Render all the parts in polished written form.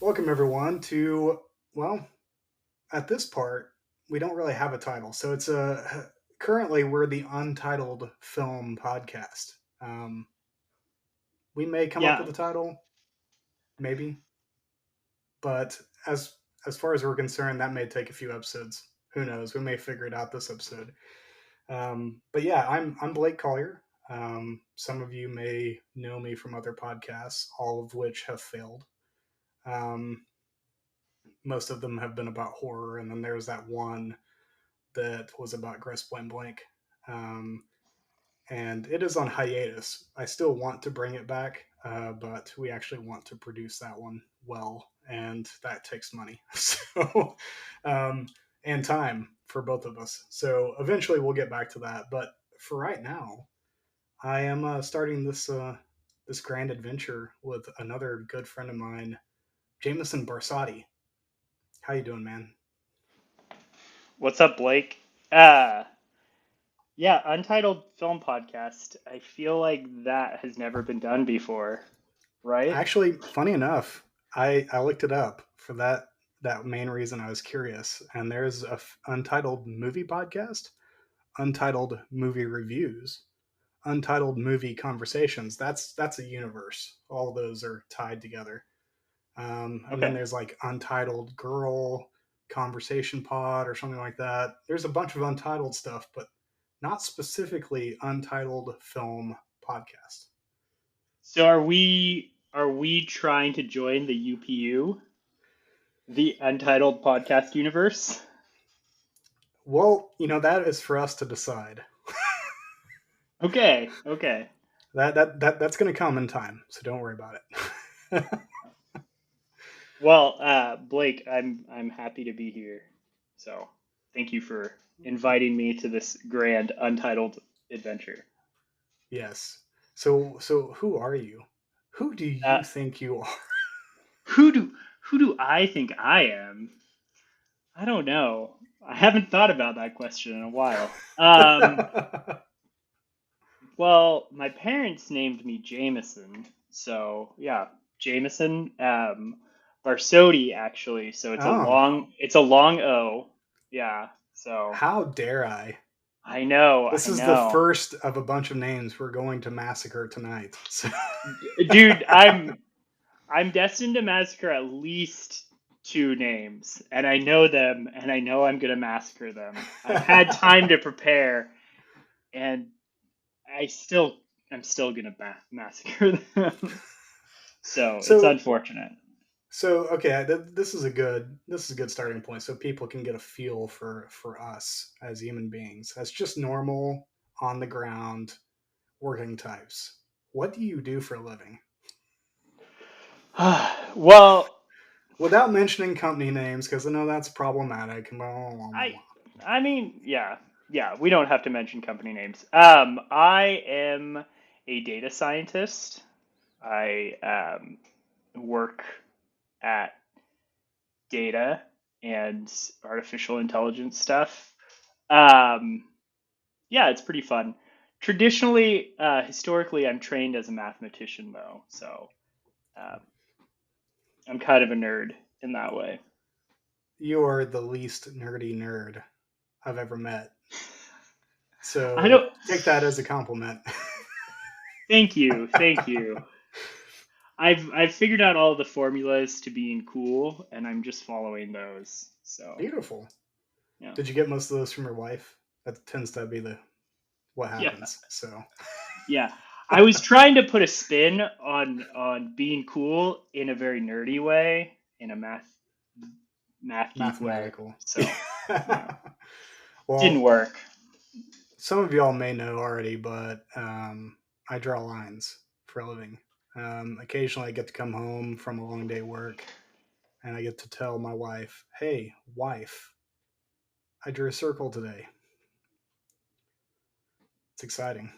Welcome everyone to, well, at this part, we don't really have a title. So it's a currently we're the Untitled Film Podcast. Um, we may come up Yeah. with a title, maybe, but as far as we're concerned, that may take a few episodes. Who knows? We may figure it out this episode. But yeah, I'm Blake Collier. Some of you may know me from other podcasts, all of which have failed. Um, Most of them have been about horror, and then there's that one that was about Gross Point Blank. Um, and it is on hiatus. I still want to bring it back, but we actually want to produce that one well, and that takes money. So, um, and time for both of us. So eventually we'll get back to that. But for right now, I am starting this grand adventure with another good friend of mine, Jamison Barsotti. How you doing, man? What's up, Blake? Uh, yeah, Untitled Film Podcast. I feel like that has never been done before, right? Actually, funny enough, I looked it up for that main reason. I was curious, and there's a untitled movie podcast, untitled movie reviews, untitled movie conversations. That's a universe. All those are tied together. And then Okay. there's like untitled girl conversation pod or something like that. There's a bunch of untitled stuff, but not specifically untitled film podcast. So are we trying to join the UPU, the Untitled Podcast universe? Well, that is for us to decide. Okay, okay. That's going to come in time, so don't worry about it. Well, Blake, I'm happy to be here. So, thank you for inviting me to this grand Untitled adventure. Yes. So who are you? Who do Uh, you think you are? who do I think I am? I don't know. I haven't thought about that question in a while. Well, my parents named me Jameson, so yeah, Jameson. Barsotti actually. So Oh, it's a long O. Yeah. So how dare I? I know, This I is the know, first of a bunch of names we're going to massacre tonight. So, dude. I'm destined to massacre at least two names, and I know them, and I know I'm gonna massacre them. I've had time to prepare, and I still I'm still gonna massacre them. So it's so unfortunate. okay, this is a good starting point, so people can get a feel for us as human beings, as just normal on the ground working types. What do you do for a living? Well, Without mentioning company names, because I know that's problematic. I I mean, yeah, yeah. We don't have to mention company names. I am a data scientist. I work at data and artificial intelligence stuff. Um, yeah, it's pretty fun. Traditionally, historically, I'm trained as a mathematician, though, so uh, I'm kind of a nerd in that way. You are the least nerdy nerd I've ever met. I So don't. take that as a compliment. Thank you, thank you. I've figured out all the formulas to being cool, and I'm just following those. So Beautiful. yeah, Did you get most of those from your wife? That tends to be the what yeah, happens. So yeah. I was trying to put a spin on being cool in a very nerdy way, in a math geek way. mathematical. So yeah, didn't Well, work. some of y'all may know already, but I draw lines for a living. Occasionally, I get to come home from a long day work, and I get to tell my wife, "Hey, wife, I drew a circle today." It's exciting.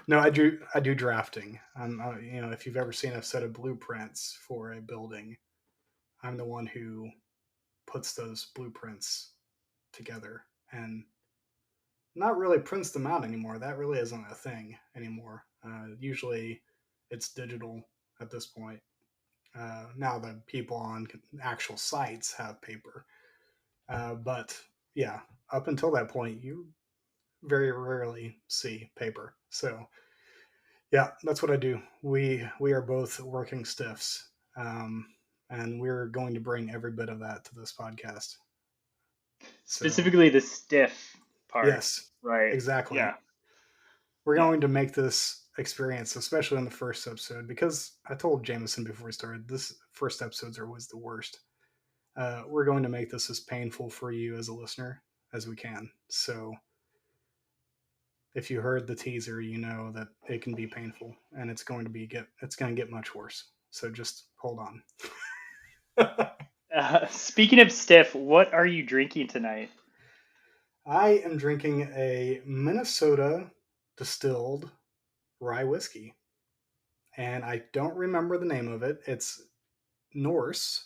No, I do drafting. If you've ever seen a set of blueprints for a building, I'm the one who puts those blueprints together and not really prints them out anymore. That really isn't a thing anymore. Usually, it's digital at this point. Now the people on actual sites have paper, but yeah, up until that point, you very rarely see paper. So yeah, that's what I do. We are both working stiffs, um, and we're going to bring every bit of that to this podcast. So Specifically the stiff part, yes, right? exactly. Yeah, We're yeah. going to make this experience, especially in the first episode, because I told Jameson before we started, this first episodes are always the worst. We're going to make this as painful for you as a listener as we can. So if you heard the teaser, you know that it can be painful, and it's going to get much worse. So just hold on. Speaking of stiff, what are you drinking tonight? I am drinking a Minnesota distilled rye whiskey, and I don't remember the name of it. It's Norse,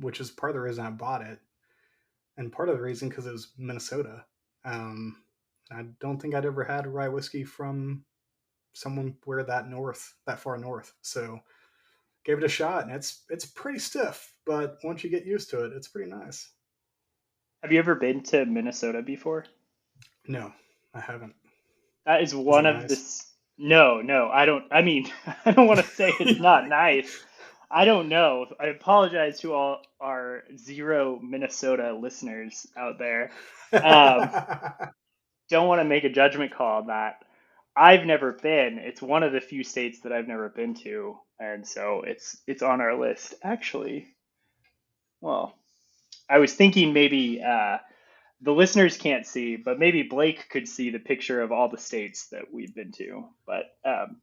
which is part of the reason I bought it, and part of the reason because it was Minnesota. Um, I don't think I'd ever had rye whiskey from someone where that far north. So gave it a shot, and it's pretty stiff, but once you get used to it, it's pretty nice. Have you ever been to Minnesota before? No, I haven't. That is Is it one of the. nice? No, no, I don't. I mean, I don't want to say it's not nice. I don't know. I apologize to all our zero Minnesota listeners out there. Um, don't want to make a judgment call on that. I've never been. It's one of the few states that I've never been to, and so it's on our list. Actually, well, I was thinking maybe the listeners can't see, but maybe Blake could see the picture of all the states that we've been to. But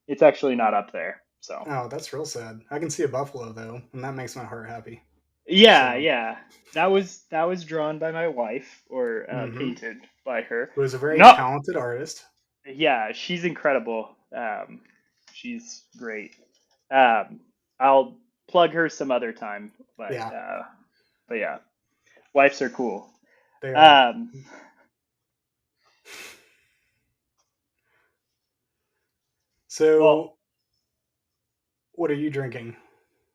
it's actually not up there. So Oh, that's real sad. I can see a buffalo though, and that makes my heart happy. yeah, So, yeah, that was drawn by my wife or mm-hmm. painted by her. Who is a very No, talented artist. yeah, she's incredible. She's great. Um, I'll plug her some other time, Yeah, but yeah, wives are cool. they are. Um, well, So, what are you drinking?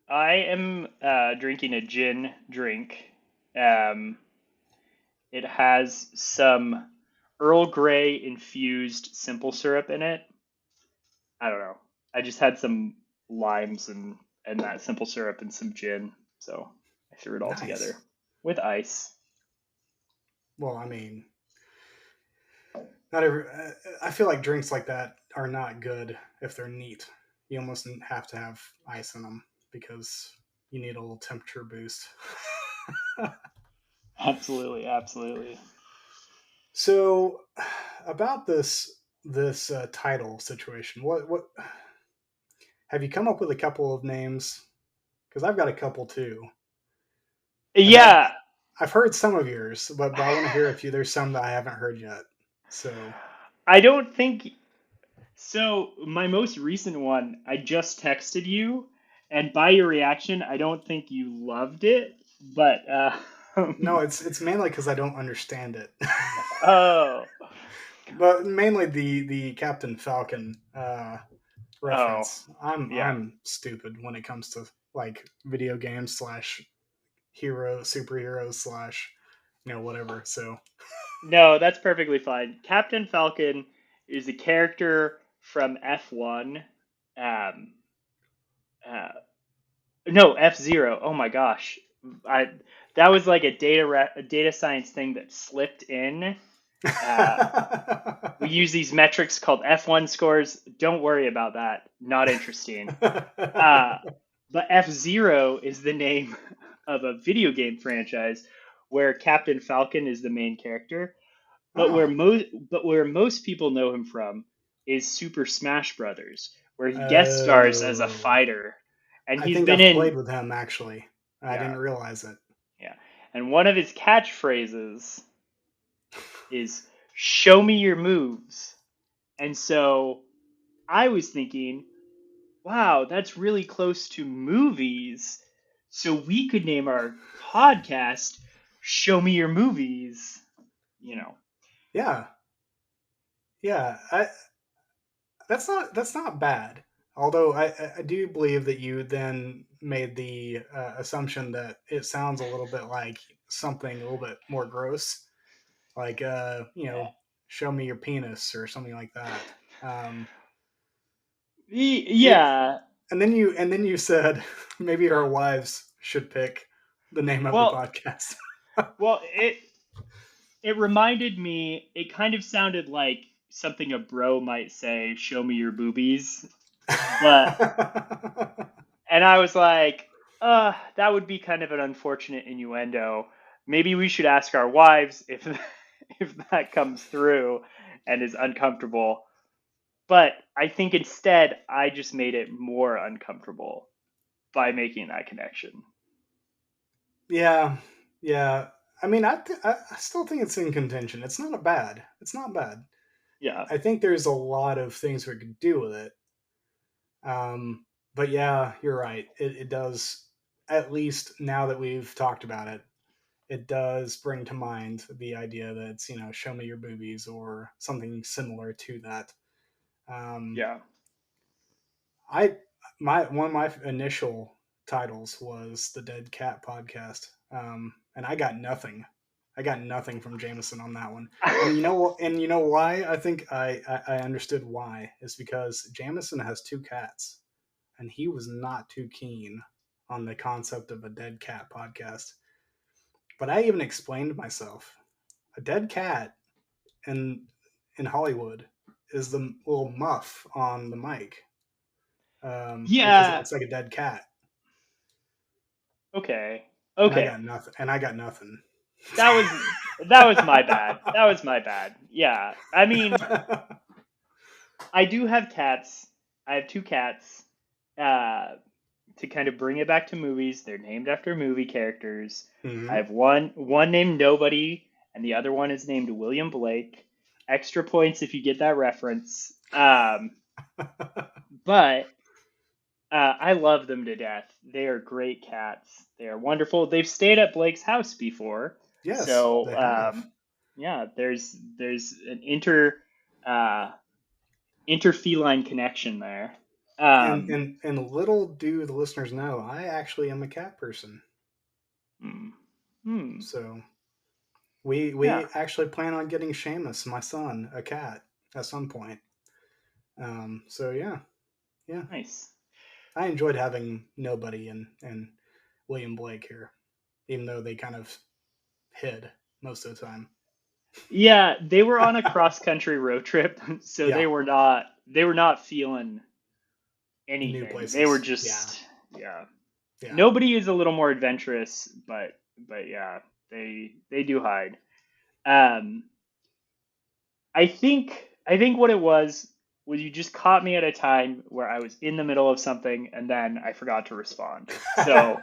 I am drinking a gin drink. Um, it has some Earl Grey infused simple syrup in it. I don't know. I just had some limes and that simple syrup and some gin, so I threw it all Nice. together with ice. Well, I mean, not every. I feel like drinks like that are not good if they're neat. You almost have to have ice in them because you need a little temperature boost. Absolutely, absolutely. So, about this title situation, what have you come up with a couple of names? Because I've got a couple too, and Yeah. I've heard some of yours, but I want to hear if you there's some that I haven't heard yet. So, I don't think so. My most recent one, I just texted you, and by your reaction, I don't think you loved it. But no, it's mainly because I don't understand it, oh, but mainly the Captain Falcon oh, reference. I'm yeah. I'm stupid when it comes to like video games slash hero superheroes slash whatever. So No, that's perfectly fine. Captain Falcon is a character from F1. Um, uh, no, F-Zero. Oh my gosh, I that was like a data science thing that slipped in. Uh, we use these metrics called F1 scores. Don't worry about that. Not interesting. Uh, but F-Zero is the name of a video game franchise where Captain Falcon is the main character. But oh, where most people know him from is Super Smash Brothers, where he guest stars as a oh, fighter, and I he's think been I've played in with him actually. I yeah didn't realize it. yeah. And one of his catchphrases is "Show me your moves." And so I was thinking, wow, that's really close to movies. So we could name our podcast "Show Me Your Movies." You know, Yeah, yeah. That's not bad. Although I do believe that you then made the assumption that it sounds a little bit like something a little bit more gross, like show me your penis or something like that. Um, it, Yeah. and then you said maybe our wives should pick the name of the Well, podcast. well, it reminded me. It kind of sounded like something a bro might say, "Show me your boobies," but and I was like, that would be kind of an unfortunate innuendo. Maybe we should ask our wives if if that comes through and is uncomfortable. But I think instead I just made it more uncomfortable by making that connection. Yeah, yeah. I mean, I still think it's in contention. It's not bad. It's not bad. Yeah. I think there's a lot of things we could do with it. But yeah, you're right. It does, at least now that we've talked about it, it does bring to mind the idea that it's, show me your boobies or something similar to that. Um, Yeah. I my one of my initial titles was the Dead Cat Podcast, and I got nothing. I got nothing from Jameson on that one. And you know why? I think I understood why. Is because Jameson has two cats, and he was not too keen on the concept of a dead cat podcast. But I even explained myself. A dead cat in in Hollywood is the little muff on the mic, because it Yeah. looks like a dead cat. Okay. And I Okay. got nothing. And I got nothing. That was that was my bad. That was my bad. Yeah. I mean, I do have cats. I have two cats. Uh, to kind of bring it back to movies, they're named after movie characters. I Hmm. have one named Nobody, and the other one is named William Blake. Extra points if you get that reference. But I love them to death. They are great cats. They are wonderful. They've stayed at Blake's house before, Yes, so they have. yeah, there's an uh, interfeline connection there. And Um, and and little do the listeners know, I actually am a cat person. hmm, hmm, So we yeah, actually plan on getting Seamus, my son, a cat at some point. So yeah, yeah. nice. I enjoyed having Nobody and William Blake here, even though they kind of hid most of the time. Yeah, they were on a cross country road trip, so Yeah, they were not feeling new anything. They were places. Yeah, just yeah. yeah. Nobody is a little more adventurous, but yeah, they do hide. Um, I think what it was you just caught me at a time where I was in the middle of something and then I forgot to respond. So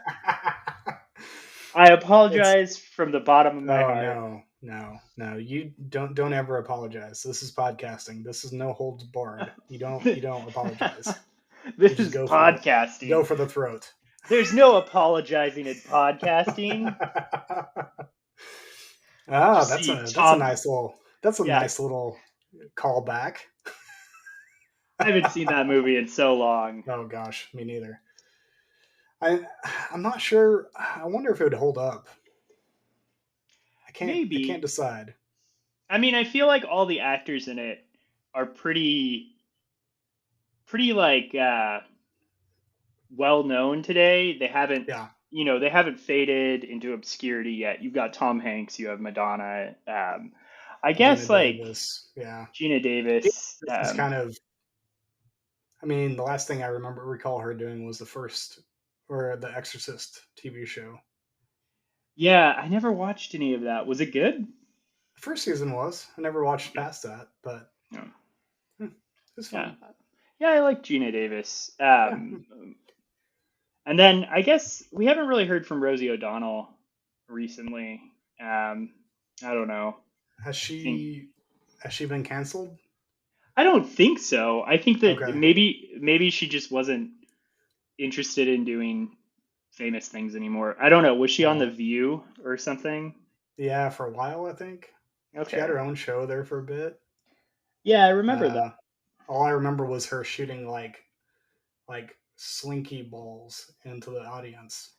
I It's apologize from the bottom of my oh heart. no, no, no. You don't ever apologize. This is podcasting. This is no holds barred. You don't apologize. You This just is go for it. Go podcasting. for the throat. There's no apologizing in podcasting. Did you That's see a Tom? Yeah, nice little callback. I haven't seen that movie in so long. Oh gosh, me neither. I I'm not sure. I wonder if it would hold up. I can't Maybe. decide. I mean, I feel like all the actors in it are pretty like well known today. Yeah, They haven't faded into obscurity yet. You've got Tom Hanks, you have Madonna. I Gina guess like Davis. Yeah, Gina Davis. this is kind of. I mean, the last thing I recall her doing was the first or the Exorcist TV show. Yeah, I never watched any of that. Was it good? The first season was. I never watched Okay. past that, but Yeah. it was Yeah. fun. Yeah, I like Gina Davis. Yeah. And then I guess we haven't really heard from Rosie O'Donnell recently. I don't know. Has I think she been canceled? I don't think so. I think that Okay. maybe she just wasn't interested in doing famous things anymore. I don't know. Was she on Uh, The View or something? yeah, for a while I think she had Okay. her own show there for a bit. Yeah, I remember that. Uh, all I remember was her shooting like like slinky balls into the audience.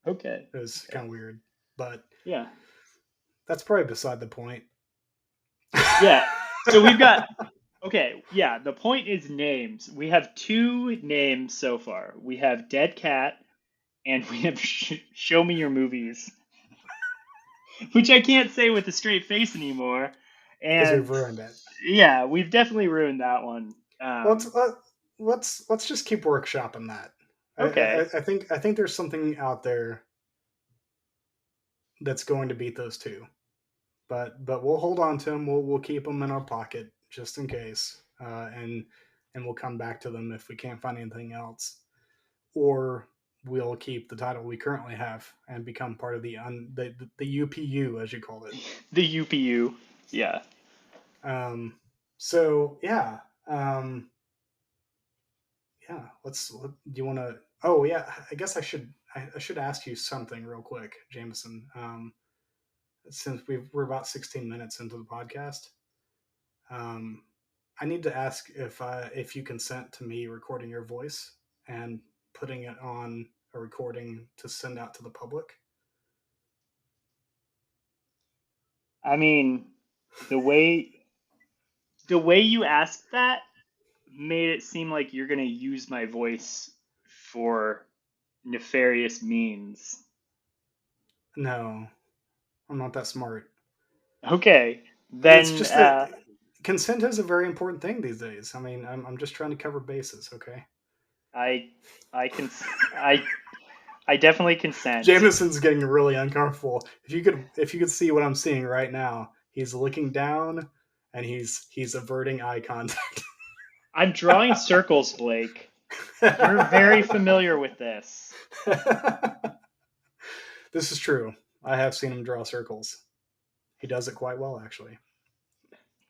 Okay. It was Okay. kind of weird, but Yeah. that's probably beside the point. Yeah. So we've got okay, yeah, the point is names. We have two names so far. We have Dead Cat and we have Show Me Your Movies, which I can't say with a straight face anymore. Because we've And ruined it. yeah, we've definitely ruined that one. Let's let's just keep workshopping that. Okay. I think there's something out there that's going to beat those two, but we'll hold on to them. We'll keep them in our pocket just in case, and we'll come back to them if we can't find anything else, or we'll keep the title we currently have and become part of the UPU as you called it. The UPU. Yeah. Um, so yeah. Do you want to? Oh yeah, I guess I should ask you something real quick, Jameson. Since we're about 16 minutes into the podcast, um, I need to ask if you consent to me recording your voice and putting it on a recording to send out to the public. I mean, the way the way you asked that made it seem like you're going to use my voice for nefarious means. No, I'm not that smart. Okay, It's then just that consent is a very important thing these days. I mean, I'm just trying to cover bases. Okay. I I can I definitely consent. Jameson's getting really uncomfortable. If you could see what I'm seeing right now, he's looking down and he's averting eye contact. I'm drawing circles, Blake. You're very familiar with this. This is true. I have seen him draw circles. He does it quite well, actually.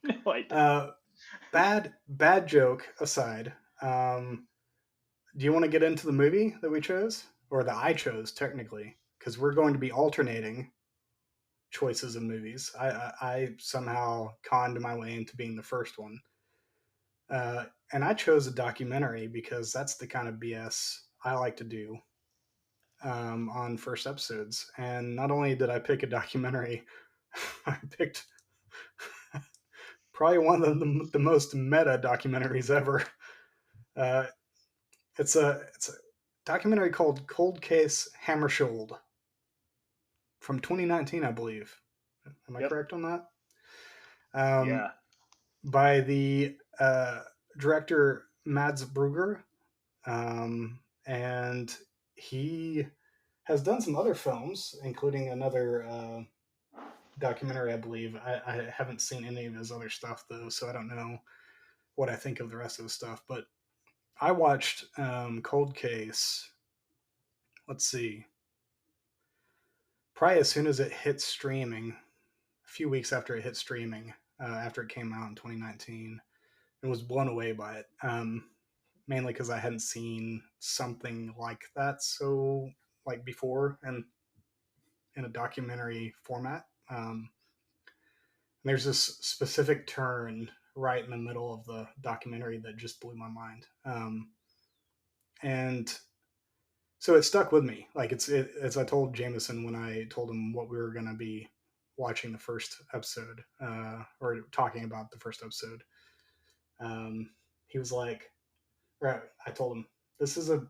No, I don't. Uh, bad joke aside, um, do you want to get into the movie that we chose, or that I chose technically? Because we're going to be alternating choices of movies. I somehow conned my way into being the first one, and I chose a documentary because that's the kind of BS I like to do on first episodes. And not only did I pick a documentary, I picked probably one of the most meta documentaries ever. Uh, it's a documentary called Cold Case Hammarskjöld from 2019, I believe. Am I Yep. correct on that? Um, Yeah. by the director Mads Brugger, and he has done some other films, including another documentary, I believe. I haven't seen any of his other stuff though, so I don't know what I think of the rest of the stuff. But I watched Cold Case. Let's see, probably as soon as it hit streaming, a few weeks after it hit streaming, after it came out in 2019, and was blown away by it. Mainly because I hadn't seen something like that like before and in a documentary format. There's this specific turn right in the middle of the documentary that just blew my mind. And so it stuck with me. Like as I told Jameson when I told him what we were going to be watching the first episode, or talking about the first episode. He was like, or I told him, this is a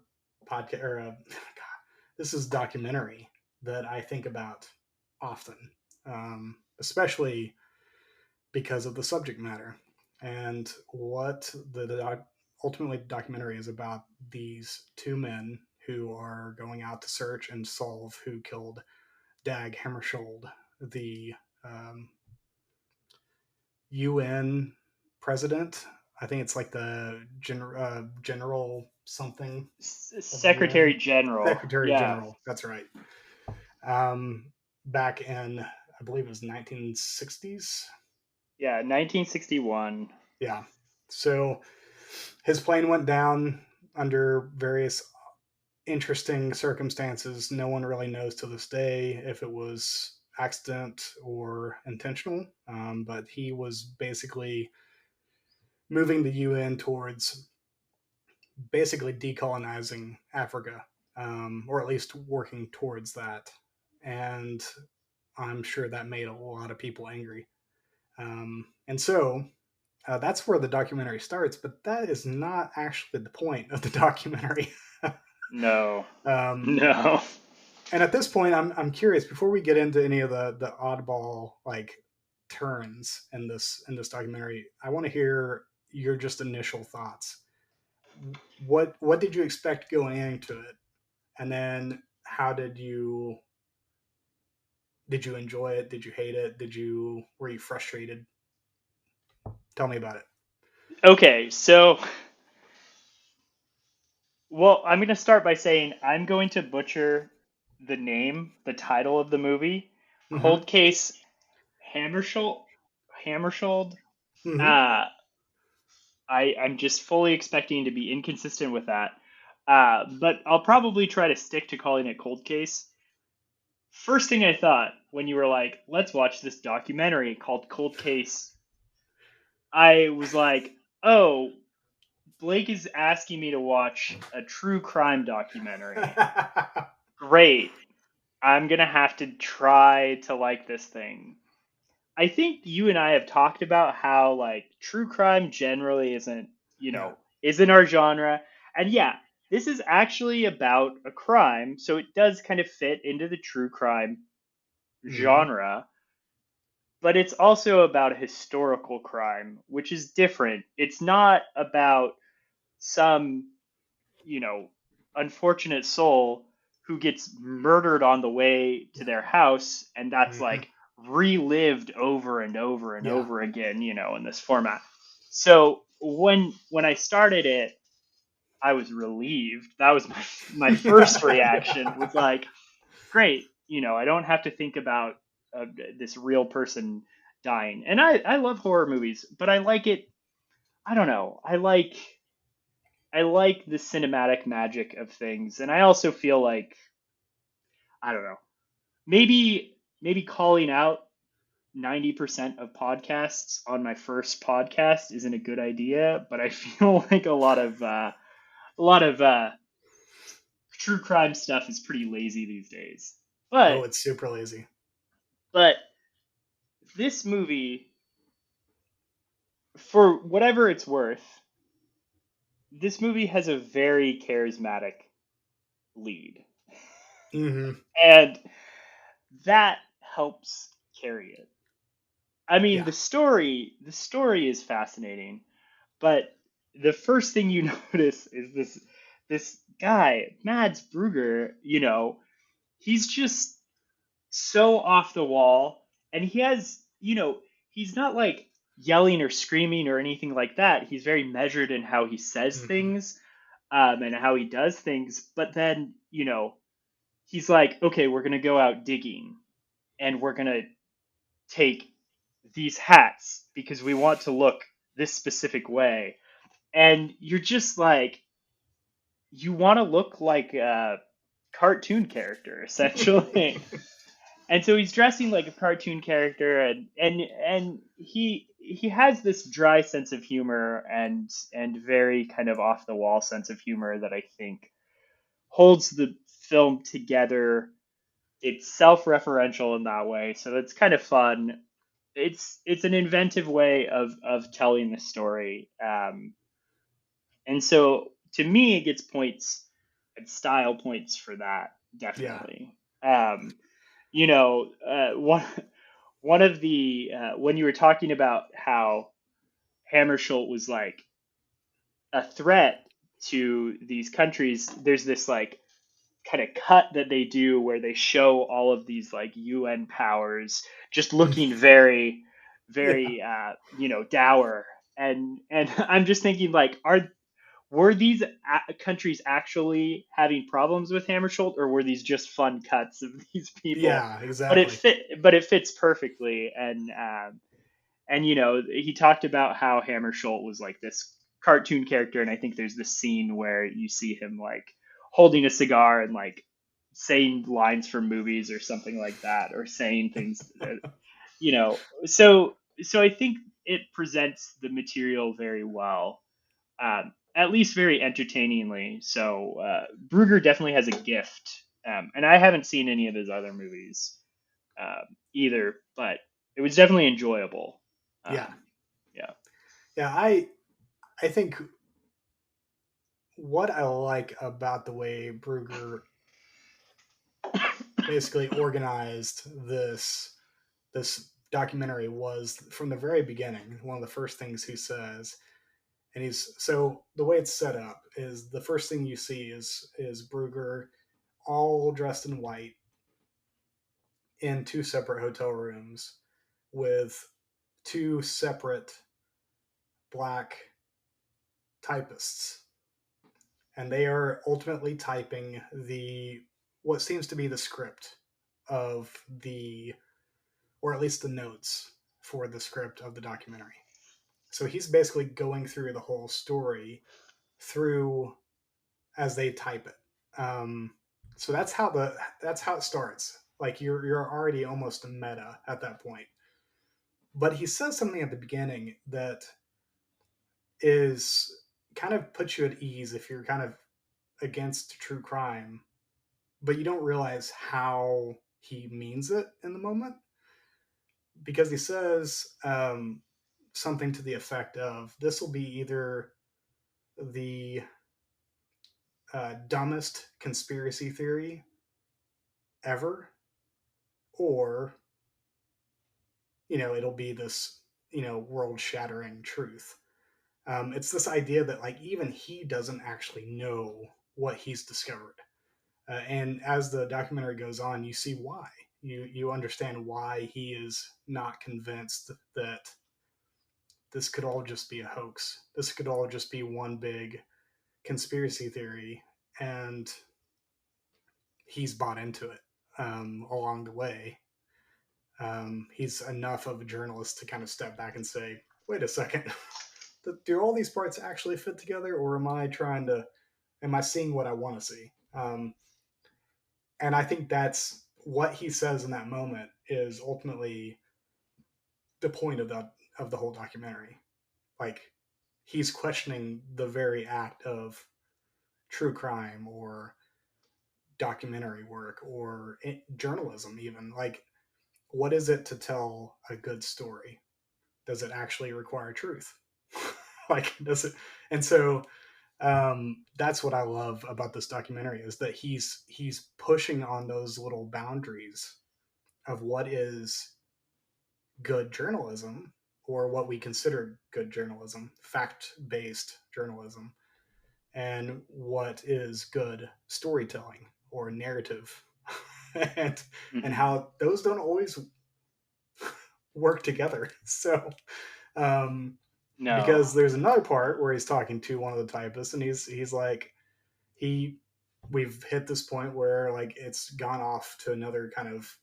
podcast or God, this is documentary that I think about often, especially because of the subject matter and what ultimately the documentary is about. These two men who are going out to search and solve who killed Dag Hammarskjöld, the um, UN president. I think it's like the general something of the Secretary UN. General. Secretary Yeah. General. That's right. Back in, I believe it was 1960s. Yeah, 1961. Yeah. So his plane went down under various interesting circumstances. No one really knows to this day if it was accident or intentional. But he was basically moving the UN towards basically decolonizing Africa, or at least working towards that. And I'm sure that made a lot of people angry. And so that's where the documentary starts, but that is not actually the point of the documentary. No. um, No. and at this point, I'm curious. Before we get into any of the oddball like turns in this documentary, I want to hear your just initial thoughts. What did you expect going into it, and then how did you enjoy it? Did you hate it? Did you were you frustrated? Tell me about it. Okay, so well, I'm going to start by saying I'm going to butcher the name, the title of the movie, Mm-hmm. Cold Case Hammarskjöld. Hammarskjöld. Mm-hmm. Uh, I'm just fully expecting to be inconsistent with that. But I'll probably try to stick to calling it Cold Case. First thing I thought when you were like, let's watch this documentary called Cold Case, I was like, oh, Blake is asking me to watch a true crime documentary. Great. I'm going to have to try to like this thing. I think you and I have talked about how like true crime generally isn't, Yeah. isn't our genre. And yeah, this is actually about a crime, so it does kind of fit into the true crime Mm-hmm. genre, but it's also about a historical crime, which is different. It's not about some, you know, unfortunate soul who gets murdered on the way to their house, and that's Mm-hmm. like relived over and over and Yeah. over again, in this format. So when I started it, I was relieved. That was my first reaction was like, great, I don't have to think about this real person dying. And I love horror movies, but I like it. I don't know. I like the cinematic magic of things, and I also feel like I don't know. Maybe calling out 90% of podcasts on my first podcast isn't a good idea, but I feel like a lot of true crime stuff is pretty lazy these days. But Oh, it's super lazy. but this movie, for whatever it's worth, this movie has a very charismatic lead, Mm-hmm. and that helps carry it. I mean, Yeah. the story is fascinating, but the first thing you notice is this guy, Mads Brugger, he's just so off the wall, and he has, he's not like yelling or screaming or anything like that. He's very measured in how he says Mm-hmm. things, and how he does things, but then, he's like, okay, we're gonna go out digging, and we're gonna take these hats because we want to look this specific way. And you're just like, you want to look like a cartoon character, essentially. And so he's dressing like a cartoon character, and he has this dry sense of humor and very kind of off the wall sense of humor that I think holds the film together. It's self-referential in that way, so that's kind of fun. It's an inventive way of telling the story, and so to me, it gets points and style points for that, Yeah. definitely. Um, one of the when you were talking about how Hammarskjöld was like a threat to these countries, there's this like kind of cut that they do where they show all of these like UN powers just looking very, Yeah. very, dour. And I'm just thinking like, were these countries actually having problems with Hammarskjöld, or were these just fun cuts of these people? Yeah. But it Exactly. fits perfectly, and he talked about how Hammarskjöld was like this cartoon character, and I think there's this scene where you see him like holding a cigar and like saying lines from movies or something like that, or saying things that, so I think it presents the material very well. at least very entertainingly. So Brugger definitely has a gift, and I haven't seen any of his other movies either, but it was definitely enjoyable. Yeah, Yeah. yeah. I think what I like about the way Brugger basically organized this documentary was from the very beginning. One of the first things he says, and he's so the way it's set up is the first thing you see is Brugger all dressed in white in two separate hotel rooms with two separate black typists, and they are ultimately typing the what seems to be the script of the or at least the notes for the script of the documentary. So he's basically going through the whole story through as they type it. So that's how it starts. Like you're already almost meta at that point. But he says something at the beginning that is kind of puts you at ease if you're kind of against true crime, but you don't realize how he means it in the moment because he says something to the effect of this will be either the dumbest conspiracy theory ever, or it'll be this world shattering truth. It's this idea that like even he doesn't actually know what he's discovered, and as the documentary goes on, you see why. You understand why he is not convinced that this could all just be a hoax. This could all just be one big conspiracy theory, and he's bought into it along the way. He's enough of a journalist to kind of step back and say, "Wait a second, do all these parts actually fit together, or am I seeing what I want to see?" And I think that's what he says in that moment is ultimately the point of the whole documentary. Like he's questioning the very act of true crime or documentary work or journalism even like what is it to tell a good story? Does it actually require truth? Like does it? And so that's what I love about this documentary is that he's pushing on those little boundaries of what is good journalism or what we consider good journalism, fact-based journalism, and what is good storytelling or narrative, and and Hmm. how those don't always work together. So, um, No. because there's another part where he's talking to one of the typists, and he's like, he we've hit this point where like it's gone off to another kind of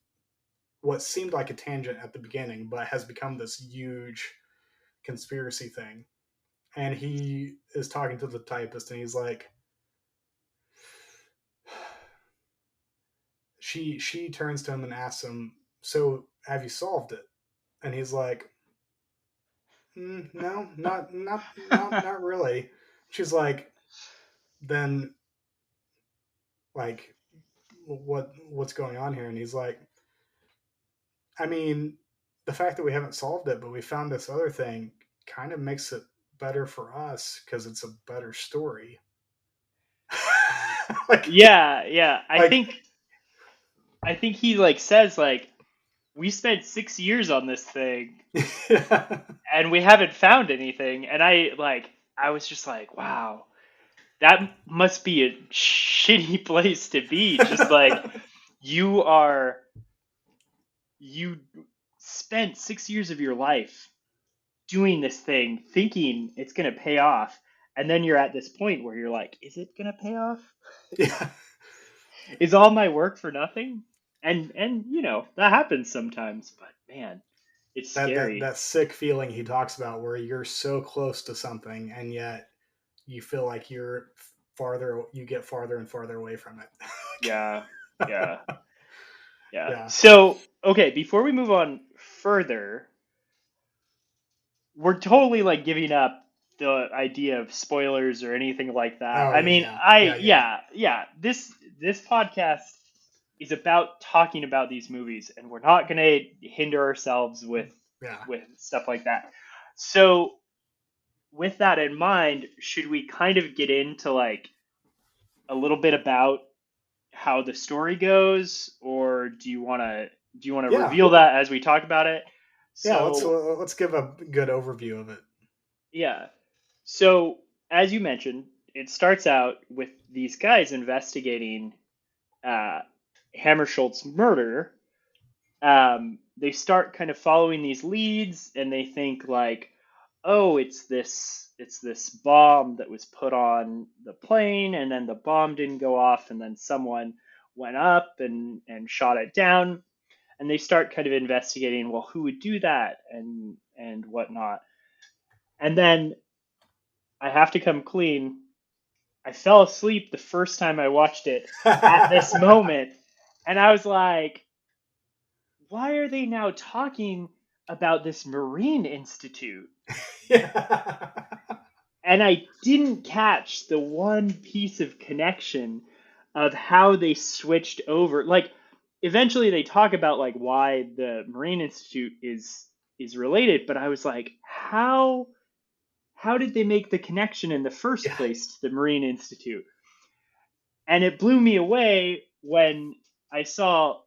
what seemed like a tangent at the beginning, but has become this huge conspiracy thing. And he is talking to the typist, and he's like, she turns to him and asks him, "So have you solved it?" And he's like, "No, not really." She's like, "Then like what's going on here?" And he's like, "I mean, the fact that we haven't solved it, but we found this other thing, kind of makes it better for us because it's a better story." like Yeah, yeah. like I think he like says like we spent 6 years on this thing yeah, and we haven't found anything. And I was just like, wow, that must be a shitty place to be. Just like you are you spent 6 years of your life doing this thing, thinking it's gonna pay off, and then you're at this point where you're like, is it gonna pay off? yeah. Is all my work for nothing? And that happens sometimes, but man, it's scary. That sick feeling he talks about where you're so close to something and yet you feel like you get farther and farther away from Yeah, it. yeah, yeah. Yeah. So, okay, before we move on further, we're totally like giving up the idea of spoilers or anything like that. Oh I yeah, mean, yeah, yeah, I yeah, yeah. This podcast is about talking about these movies, and we're not going to hinder ourselves yeah, with stuff like that. So, with that in mind, should we kind of get into like a little bit about how the story goes, or do you want to yeah, reveal that as we talk about it? yeah. So, Let's give a good overview of it. yeah. So, as you mentioned, it starts out with these guys investigating uh, Hammarskjöld's murder. They start kind of following these leads, and they think like, oh, it's this bomb that was put on the plane, and then the bomb didn't go off, and then someone went up and shot it down, and they start kind of investigating, well, who would do that and whatnot, and then I have to come clean. I fell asleep the first time I watched it at this moment, and I was like, why are they now talking about this Marine Institute? Yeah, And I didn't catch the one piece of connection of how they switched over. Like, eventually they talk about like why the Marine Institute is related, but I was like, how did they make the connection in the first yeah. place to the Marine Institute? And it blew me away when I saw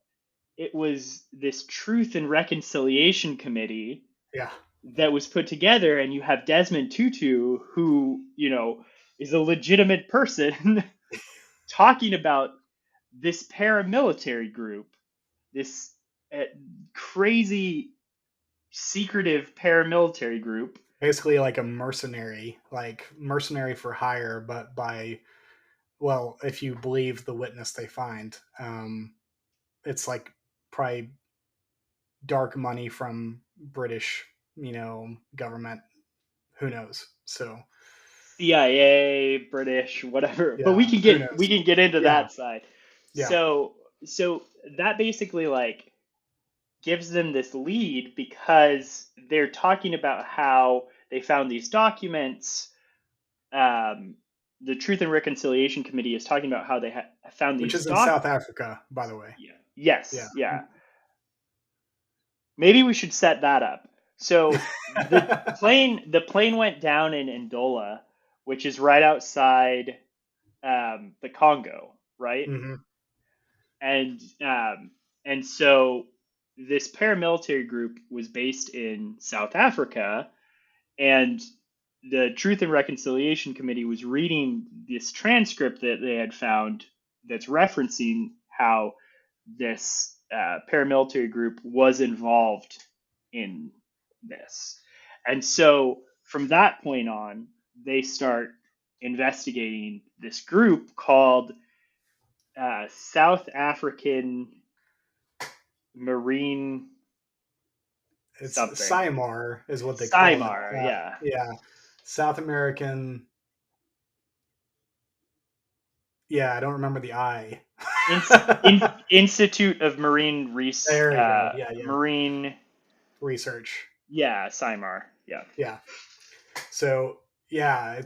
it was this Truth and Reconciliation Committee Yeah. that was put together, and you have Desmond Tutu, who, is a legitimate person, talking about this paramilitary group, this uh, crazy secretive paramilitary group. Basically, like mercenary for hire, but by, well, if you believe the witness they find, it's like probably dark money from British, government. Who knows? So CIA, British, whatever. But yeah, who knows? we can get into Yeah, that side. yeah. So that basically like gives them this lead because they're talking about how they found these documents. Um, the Truth and Reconciliation Committee is talking about how they found Which these is in doc. South Africa, by the way. Yeah. Yeah. Yes, yeah. Maybe we should set that up. So the plane went down in Ndola, which is right outside the Congo, right? Hmm. And and so this paramilitary group was based in South Africa, and the Truth and Reconciliation Committee was reading this transcript that they had found that's referencing how this paramilitary group was involved in this. And so from that point on, they start investigating this group called South African Marine It's something. Cymar is what they call it. Cymar, yeah. Yeah, South American. Yeah, I don't remember the I. Institute of There you go. Yeah, yeah. Marine, Research. yeah, Cymar, yeah. Yeah. So yeah,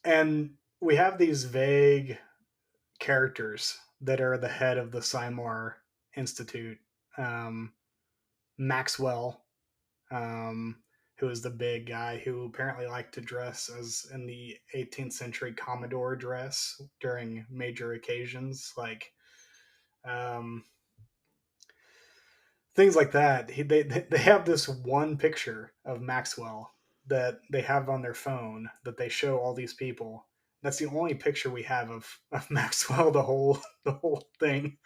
and we have these vague characters that are the head of the Cymar Institute. Um, Maxwell, who is the big guy who apparently liked to dress as in the 18th century Commodore dress during major occasions, like um, things like that. They have this one picture of Maxwell that they have on their phone that they show all these people. That's the only picture we have of Maxwell the whole thing,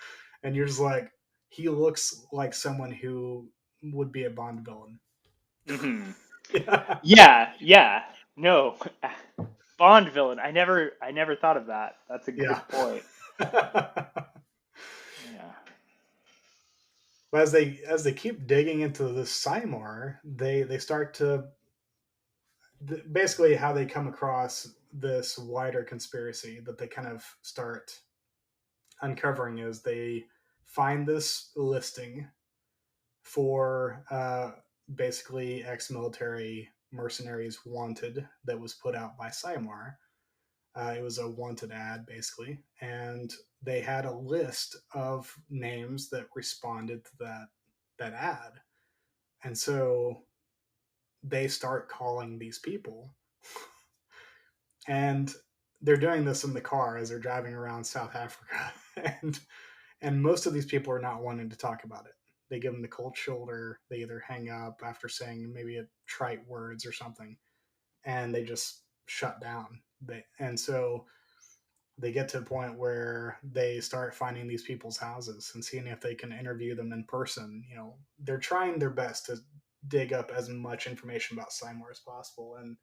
and you're just like, he looks like someone who would be a Bond villain. Hmm. Yeah, Yeah, yeah. No, Bond villain. I never thought of that. That's a yeah. good point. Yeah. But as they keep digging into this Cymar, they start to basically how they come across this wider conspiracy that they kind of start uncovering is they find this listing for basically ex-military mercenaries wanted that was put out by Symar. It was a wanted ad, basically, and they had a list of names that responded to that ad, and so they start calling these people, and they're doing this in the car as they're driving around South Africa, and most of these people are not wanting to talk about it. They give them the cold shoulder. They either hang up after saying maybe a trite words or something, and they just shut down. And so they get to a point where they start finding these people's houses and seeing if they can interview them in person. They're trying their best to dig up as much information about Seymour as possible, and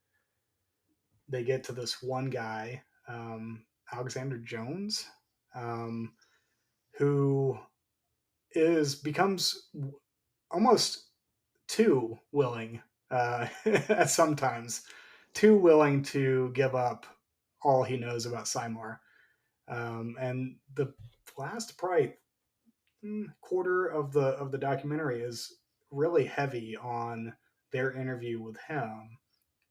they get to this one guy, Alexander Jones, um, who is becomes almost too willing sometimes, too willing to give up all he knows about Seymour. And the last probably quarter of the documentary is really heavy on their interview with him,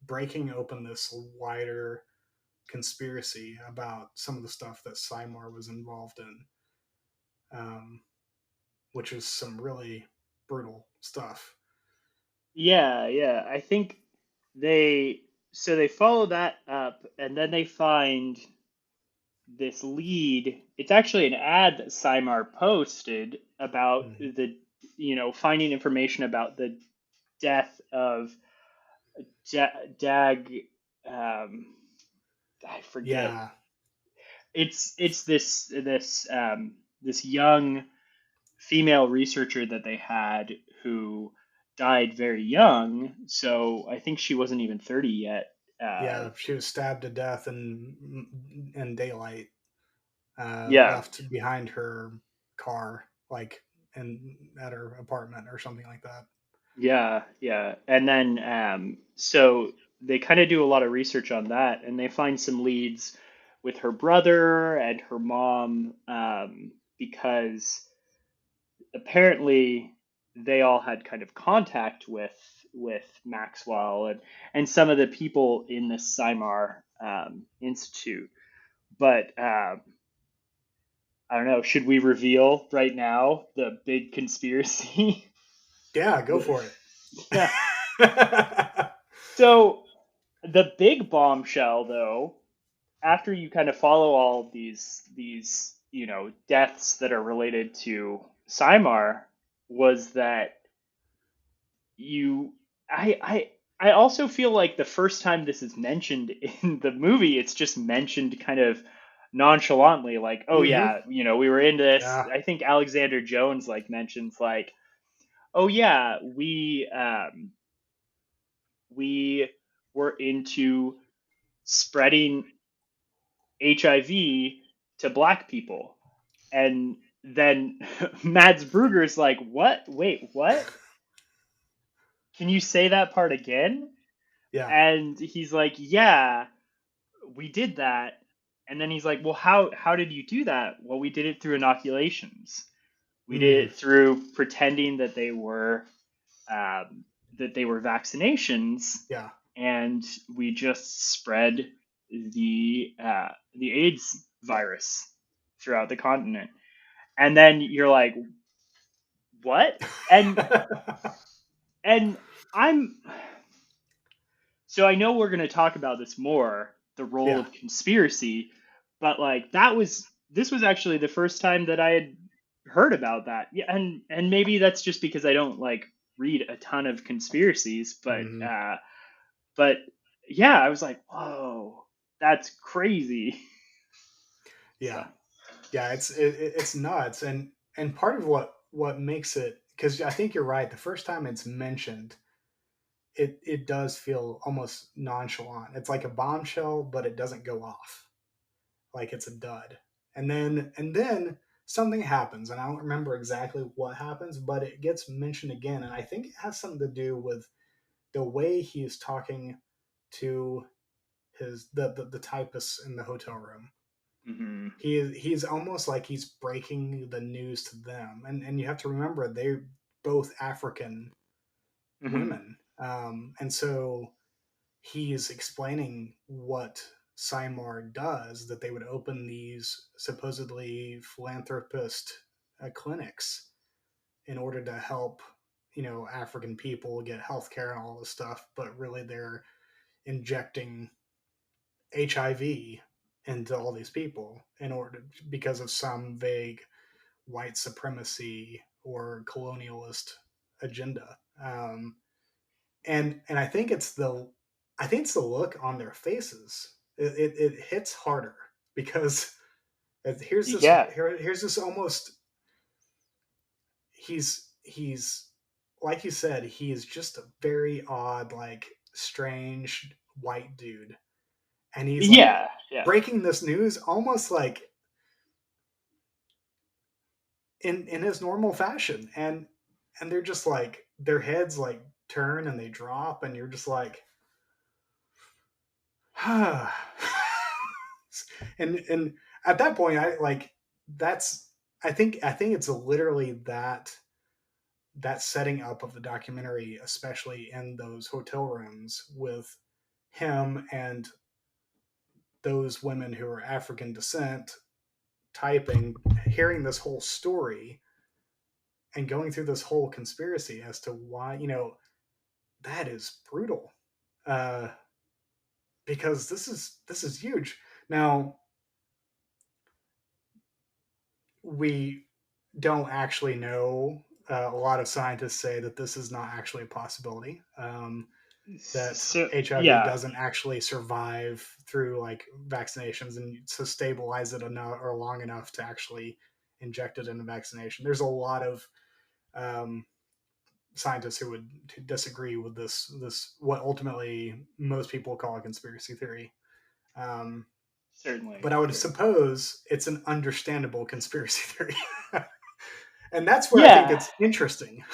breaking open this wider conspiracy about some of the stuff that Seymour was involved in, um, which is some really brutal stuff. Yeah, yeah. I think they so they follow that up, and then they find this lead. It's actually an ad that Simar posted about Mm-hmm. finding information about the death of Dag. Um, I forget. Yeah, It's this young female researcher that they had who died very young. So I think she wasn't even 30 yet. Uh, yeah, she was stabbed to death in daylight, yeah, left behind her car, like in at her apartment or something like that. yeah, yeah. And then so they kind of do a lot of research on that, and they find some leads with her brother and her mom because apparently they all had kind of contact with Maxwell and some of the people in the Simar Institute. But I don't know. Should we reveal right now the big conspiracy? Yeah, go for it. Yeah. So the big bombshell, though, after you kind of follow all these deaths that are related to Simar, was that you I also feel like the first time this is mentioned in the movie, it's just mentioned kind of nonchalantly, like, oh Mm-hmm. yeah, we were into this. Yeah, I think Alexander Jones like mentions like, oh yeah, we were into spreading HIV to black people. And then Mads Brugger's like, what? Wait, what? Can you say that part again? yeah. And he's like, yeah, we did that. And then he's like, well, how did you do that? Well, we did it through inoculations. We did Mm, it through pretending that they were vaccinations, yeah, and we just spread the AIDS virus throughout the continent. And then you're like, what? And and I'm so I know we're going to talk about this more, the role yeah. of conspiracy, but like this was actually the first time that I had heard about that. Yeah, and maybe that's just because I don't like read a ton of conspiracies, Hmm. but yeah, I was like, whoa, that's crazy. So, Yeah, yeah. It's nuts, and part of what makes it, because I think you're right. The first time it's mentioned, it does feel almost nonchalant. It's like a bombshell, but it doesn't go off like it's a dud. And then something happens, and I don't remember exactly what happens, but it gets mentioned again, and I think it has something to do with the way he's talking to the typists in the hotel room. hmm He's almost like he's breaking the news to them, and you have to remember they're both African hmm women, and so he's explaining what Simar does, that they would open these supposedly philanthropist clinics in order to help, African people get health care and all this stuff, but really they're injecting HIV into all these people in order because of some vague white supremacy or colonialist agenda. And I think it's the look on their faces. It hits harder because Yeah, here's this almost he's like you said, he is just a very odd, like strange white dude, and he's like yeah, yeah, breaking this news almost like in his normal fashion, and they're just like their heads like turn and they drop, and you're just like, and at that point, I like that's I think it's literally that setting up of the documentary, especially in those hotel rooms with him and those women who are African descent, typing, hearing this whole story and going through this whole conspiracy as to why, that is brutal. Uh, because this is huge. Now, we don't actually know. A lot of scientists say that this is not actually a possibility. That so HIV yeah, doesn't actually survive through like vaccinations and to stabilize it enough or long enough to actually inject it in a vaccination. There's a lot of um, scientists who would disagree with this what ultimately most people call a conspiracy theory. Um, certainly, but I would certainly. suppose it's an understandable conspiracy theory, and that's where I think Yeah, it's interesting.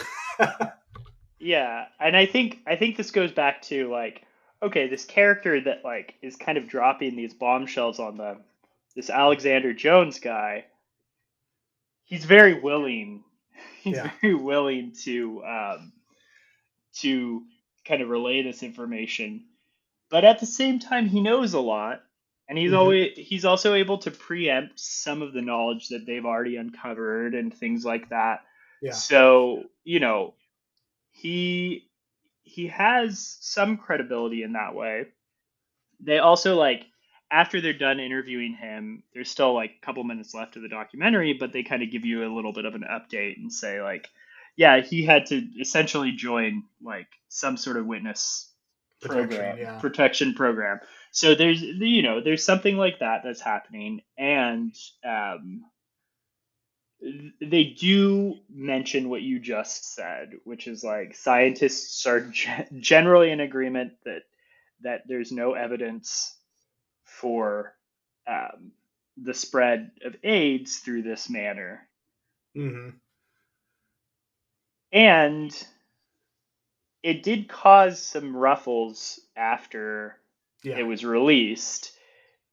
yeah, and I think this goes back to like, okay, this character that like is kind of dropping these bombshells on them, this Alexander Jones guy, he's very willing. He's Yeah. very willing to kind of relay this information, but at the same time, he knows a lot, and Hmm. he's also able to preempt some of the knowledge that they've already uncovered and things like that. Yeah. So he he has some credibility in that way. They also like after they're done interviewing him, there's still like a couple minutes left of the documentary, but they kind of give you a little bit of an update and say like, yeah, he had to essentially join like some sort of witness Protection. program, Yeah. protection program. So there's something like that that's happening, and um, they do mention what you just said, which is like scientists are generally in agreement that there's no evidence for um, the spread of AIDS through this manner. Hmm. And it did cause some ruffles after it Yeah. was released,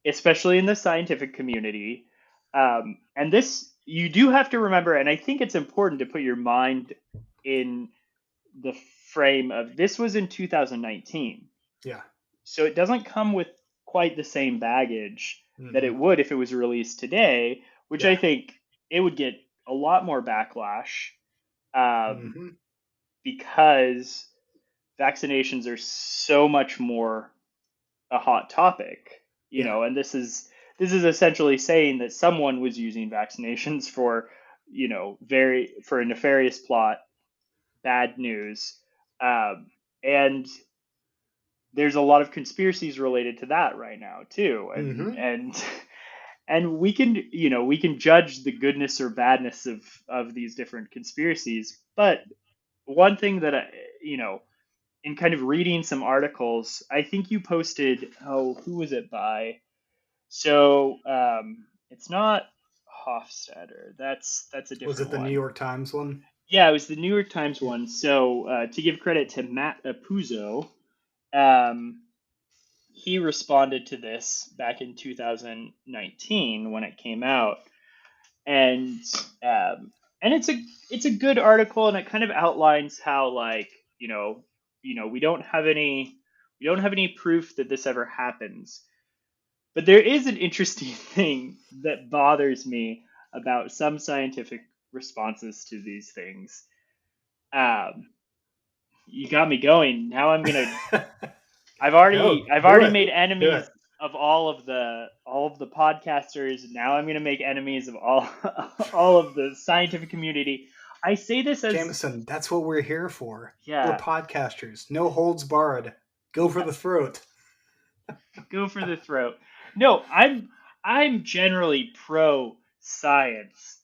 especially in the scientific community. And this, you do have to remember, and I think it's important to put your mind in the frame of this was in 2019. Yeah. So it doesn't come with quite the same baggage that Hmm. it would if it was released today, which I Yeah. think it would get a lot more backlash um, Hmm. because vaccinations are so much more a hot topic, Yeah. and this is essentially saying that someone was using vaccinations for, very for a nefarious plot, bad news, and there's a lot of conspiracies related to that right now too, and Hmm. and and we can judge the goodness or badness of these different conspiracies, but one thing that in kind of reading some articles, I think you posted, oh, who was it by? So it's not Hofstadter. That's a Was different it the New one. York Times one? Yeah, it was the New York Times Yeah. one. So to give credit to Matt Apuzzo, um, he responded to this back in 2019 when it came out, and um, and it's a good article, and it kind of outlines how like we don't have any We don't have any proof that this ever happens. But there is an interesting thing that bothers me about some scientific responses to these things. Um, you got me going. Now I'm gonna. Go, I've do already it, made do it. enemies of all of the podcasters. Now I'm gonna make enemies of all all of the scientific community. I say this as Jameson, that's what we're here for. We're yeah, podcasters. No holds barred. Go for yeah, the throat. go for the throat. No, I'm generally pro science,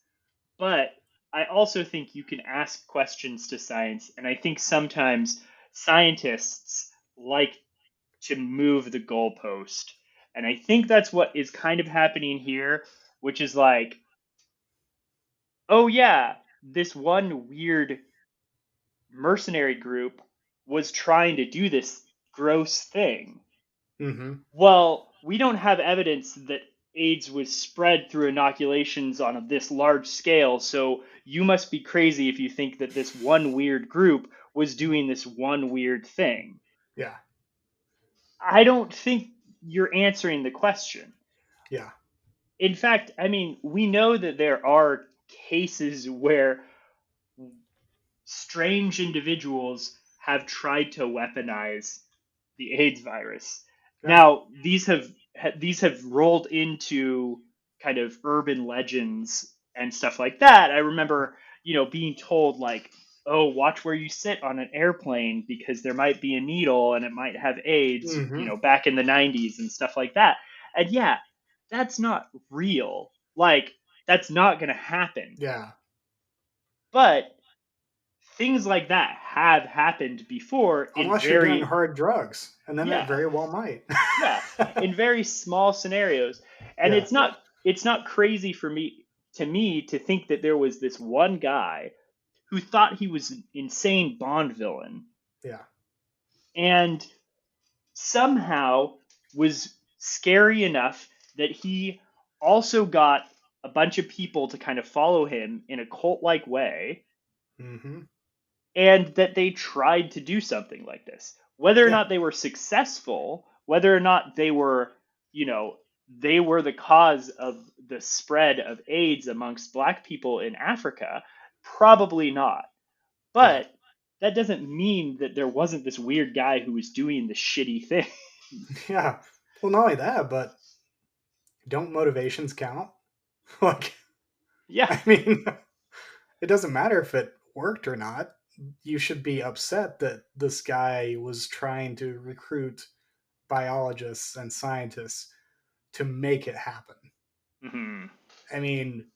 but I also think you can ask questions to science, and I think sometimes scientists like to move the goalpost. And I think that's what is kind of happening here, which is like, oh yeah, this one weird mercenary group was trying to do this gross thing. Mm-hmm. Well, we don't have evidence that AIDS was spread through inoculations on this large scale, so you must be crazy if you think that this one weird group was doing this one weird thing. Yeah, I don't think you're answering the question. yeah. In fact, I mean, we know that there are cases where strange individuals have tried to weaponize the AIDS virus. Yeah. Now, these have rolled into kind of urban legends and stuff like that. I remember, being told like, "Oh, watch where you sit on an airplane because there might be a needle and it might have AIDS," Mm-hmm. back in the 90s and stuff like that. And yeah, that's not real. Like that's not going to happen. Yeah. But things like that have happened before in Unless you're doing very hard drugs, and then it yeah very well might. yeah in very small scenarios, and Yeah. it's not crazy for me to think that there was this one guy who thought he was an insane Bond villain Yeah. and somehow was scary enough that he also got a bunch of people to kind of follow him in a cult like way, Mm-hmm. and that they tried to do something like this. Whether or Yeah. not they were successful, whether or not they were, they were the cause of the spread of AIDS amongst black people in Africa, probably not. Yeah. But that doesn't mean that there wasn't this weird guy who was doing the shitty thing. Yeah. Well, not only that, but don't motivations count? Like, Yeah. I mean, it doesn't matter if it worked or not. You should be upset that this guy was trying to recruit biologists and scientists to make it happen. Hmm. I mean,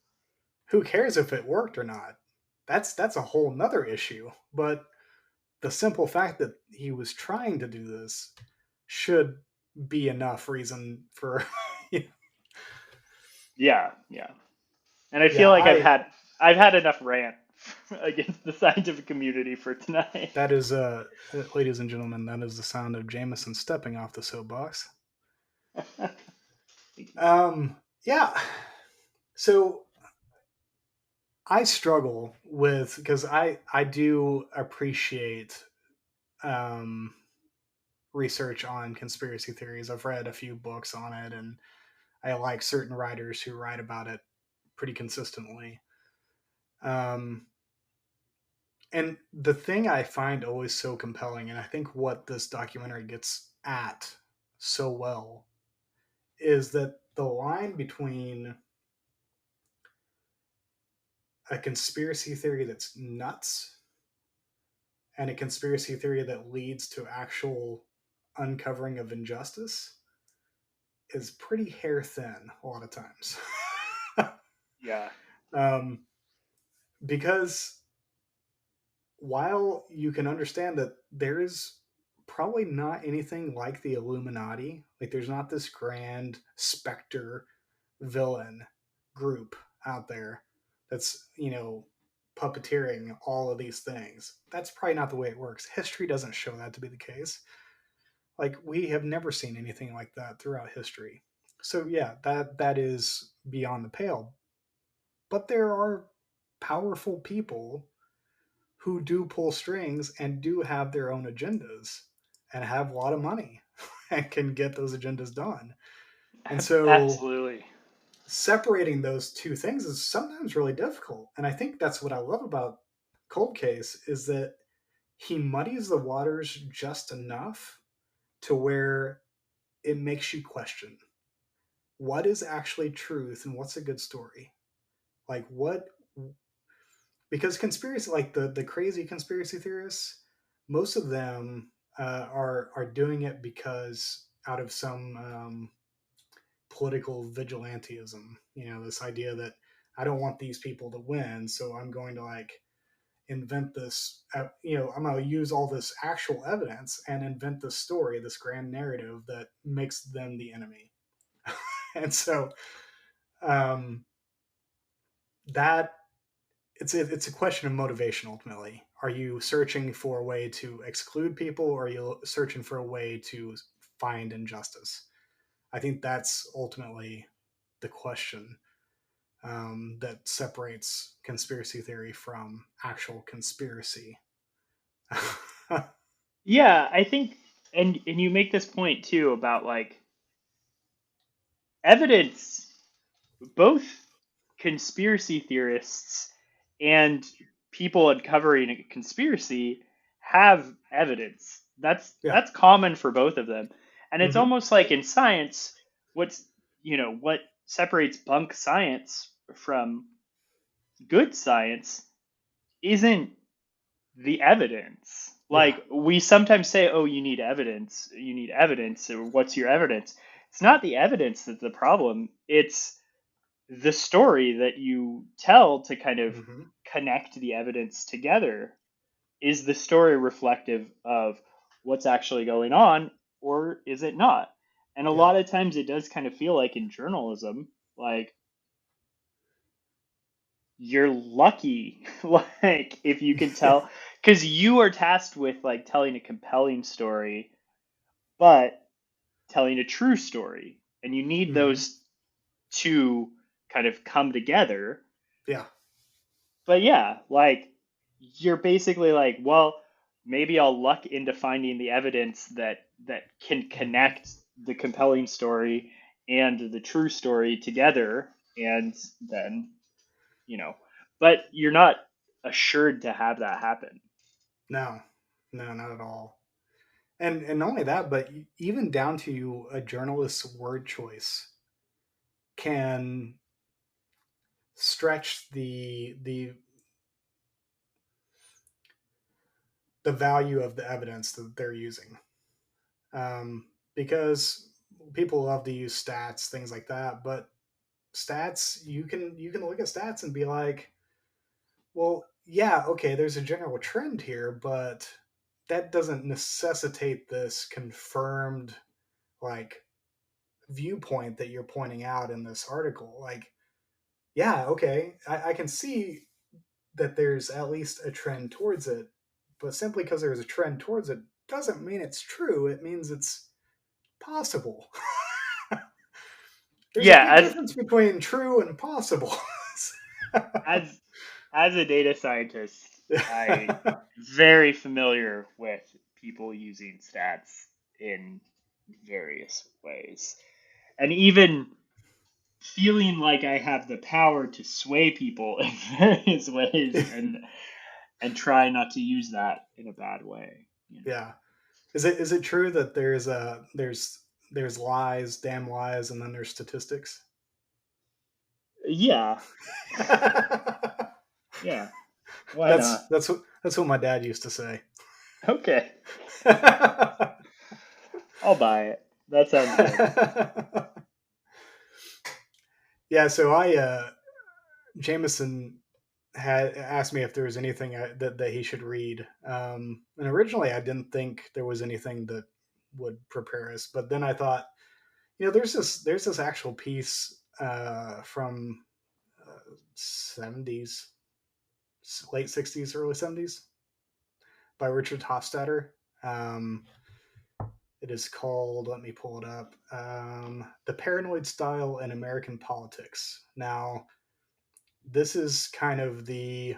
who cares if it worked or not? That's a whole nother issue. But the simple fact that he was trying to do this should be enough reason for Yeah, yeah. And I feel yeah, like I I've had enough rant against the scientific community for tonight. that is ladies and gentlemen, that is the sound of Jameson stepping off the soapbox. Yeah. So I struggle with because I do appreciate um research on conspiracy theories. I've read a few books on it, and I like certain writers who write about it pretty consistently. Um, and the thing I find always so compelling, and I think what this documentary gets at so well, is that the line between a conspiracy theory that's nuts and a conspiracy theory that leads to actual uncovering of injustice is pretty hair thin a lot of times. Yeah. um, because while you can understand that there is probably not anything like the Illuminati, like there's not this grand specter villain group out there that's, puppeteering all of these things. That's probably not the way it works. History doesn't show that to be the case. Like we have never seen anything like that throughout history. So yeah, that is beyond the pale. But there are powerful people who do pull strings and do have their own agendas. and have a lot of money and can get those agendas done. And so Absolutely. separating those two things is sometimes really difficult. And I think that's what I love about Cold Case is that he muddies the waters just enough to where it makes you question what is actually truth and what's a good story. Like what, because conspiracy, like the crazy conspiracy theorists, most of them are doing it because out of some political vigilantism. This idea that I don't want these people to win, so I'm going to like invent this. I'm going to use all this actual evidence and invent this story, this grand narrative that makes them the enemy. And so um, that it's a question of motivation ultimately. Are you searching for a way to exclude people, or are you searching for a way to find injustice? I think that's ultimately the question that separates conspiracy theory from actual conspiracy. Yeah, I think, and you make this point too about like evidence. Both conspiracy theorists and people uncovering a conspiracy have evidence. Yeah. That's common for both of them. And it's Hmm. almost like in science, what's what separates bunk science from good science isn't the evidence. Yeah. Like we sometimes say, "Oh, you need evidence," or "What's your evidence?" It's not the evidence that's the problem. It's the story that you tell to kind of Hmm. connect the evidence together. Is the story reflective of what's actually going on, or is it not? And a Yeah. lot of times it does kind of feel like in journalism, like you're lucky, like if you can tell, because you are tasked with like telling a compelling story, but telling a true story. And you need Hmm. those two kind of come together. Yeah. But yeah, like you're basically like, well, maybe I'll luck into finding the evidence that can Hmm. connect the compelling story and the true story together, and then you know, but you're not assured to have that happen. No, no, not at all. And not only that, but even down to a journalist's word choice can stretch the value of the evidence that they're using. Because people love to use stats, things like that, but stats, you can look at stats and be like, well, yeah, okay, there's a general trend here, but that doesn't necessitate this confirmed like viewpoint that you're pointing out in this article. Like, yeah, okay, I can see that there's at least a trend towards it, but simply because there's a trend towards it doesn't mean it's true. It means it's possible. There's a Yeah, big difference between true and possible. as as a data scientist, I very familiar with people using stats in various ways. And even feeling like I have the power to sway people in various ways and try not to use that in a bad way. Yeah. Is it true that there's lies, damn lies, and then there's statistics? Yeah, yeah. Why that's not? that's what that's what my dad used to say. Okay, I'll buy it. That sounds good. Yeah, so I Jameson had asked me if there was anything that he should read, and originally I didn't think there was anything that would prepare us, but then I thought, there's this actual piece from 70s, late 60s, early 70s by Richard Hofstadter. Um, it is called, let me pull it up, The Paranoid Style in American Politics. Now, this is kind of the